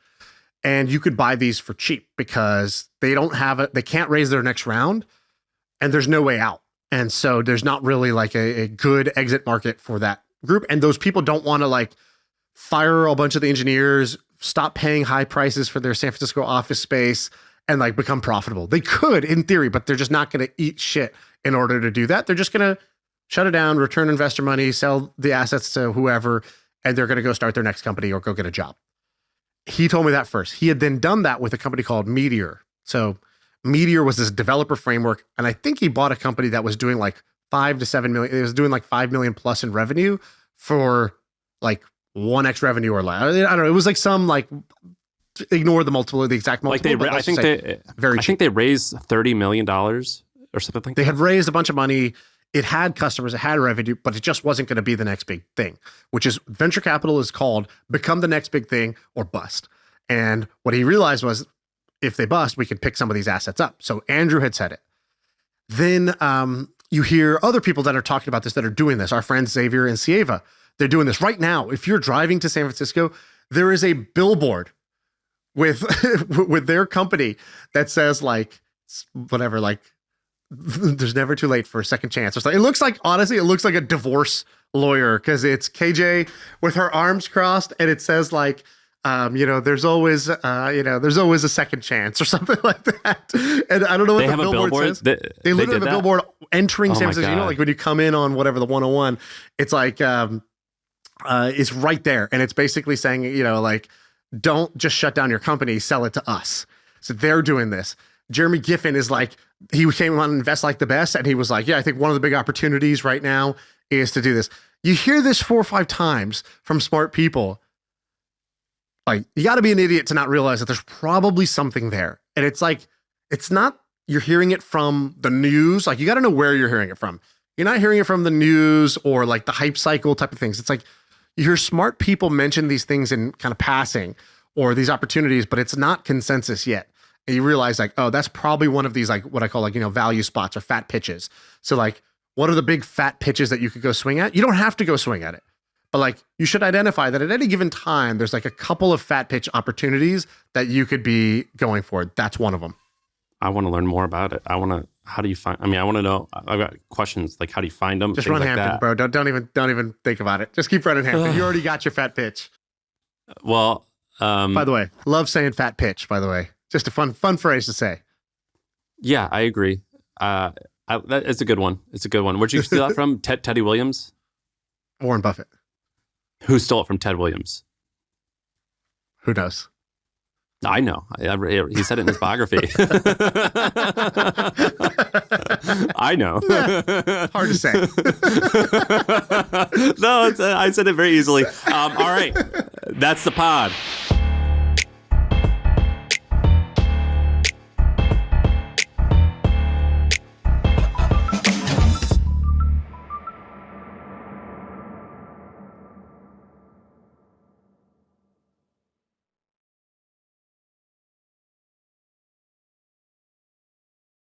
And you could buy these for cheap because they don't have it. They can't raise their next round and there's no way out. And so there's not really like a good exit market for that group. And those people don't want to like fire a bunch of the engineers, stop paying high prices for their San Francisco office space and like become profitable. They could in theory, but they're just not going to eat shit in order to do that. They're just going to shut it down, return investor money, sell the assets to whoever, and they're going to go start their next company or go get a job. He told me that first. He had then done that with a company called Meteor. So Meteor was this developer framework. And I think he bought a company that was doing like 5 to 7 million. It was doing like 5 million plus in revenue for like 1x revenue or less. I don't know. It was like some like, ignore the multiple, the exact multiple. Like I think they raised $30 million or something like that. They had raised a bunch of money. It had customers, it had revenue, but it just wasn't going to be the next big thing, which is venture capital is called become the next big thing or bust. And what he realized was if they bust, we can pick some of these assets up. So Andrew had said it. Then you hear other people that are talking about this, that are doing this. Our friends Xavier and Sieva, they're doing this right now. If you're driving to San Francisco, there is a billboard with with their company that says like whatever, like there's never too late for a second chance or something. It looks like, honestly, it looks like a divorce lawyer because it's KJ with her arms crossed and it says like, there's always a second chance or something like that. And I don't know what the billboard says. They literally have a billboard entering San Francisco. You know, like when you come in on whatever the 101, it's like, it's right there. And it's basically saying, like, don't just shut down your company, sell it to us. So they're doing this. Jeremy Giffen is like, he came on Invest Like the Best, and he was like, yeah, I think one of the big opportunities right now is to do this. You hear this 4 or 5 times from smart people. Like, you got to be an idiot to not realize that there's probably something there. And it's like, it's not, you're hearing it from the news. Like, you got to know where you're hearing it from. You're not hearing it from the news or like the hype cycle type of things. It's like, you hear smart people mention these things in kind of passing or these opportunities, but it's not consensus yet. And you realize like, oh, that's probably one of these, like what I call like, value spots or fat pitches. So like, what are the big fat pitches that you could go swing at? You don't have to go swing at it, but like you should identify that at any given time, there's like a couple of fat pitch opportunities that you could be going for. That's one of them. I want to learn more about it. I want to know, I've got questions like, how do you find them? Just run like Hampton, bro. Don't even think about it. Just keep running Hampton. You already got your fat pitch. Well, by the way, love saying fat pitch, by the way. Just a fun phrase to say. Yeah, I agree. It's a good one. It's a good one. Where'd you steal that from? Teddy Williams? Warren Buffett. Who stole it from Ted Williams? Who knows? I know. He said it in his biography. I know. Hard to say. No, I said it very easily. All right. That's the pod.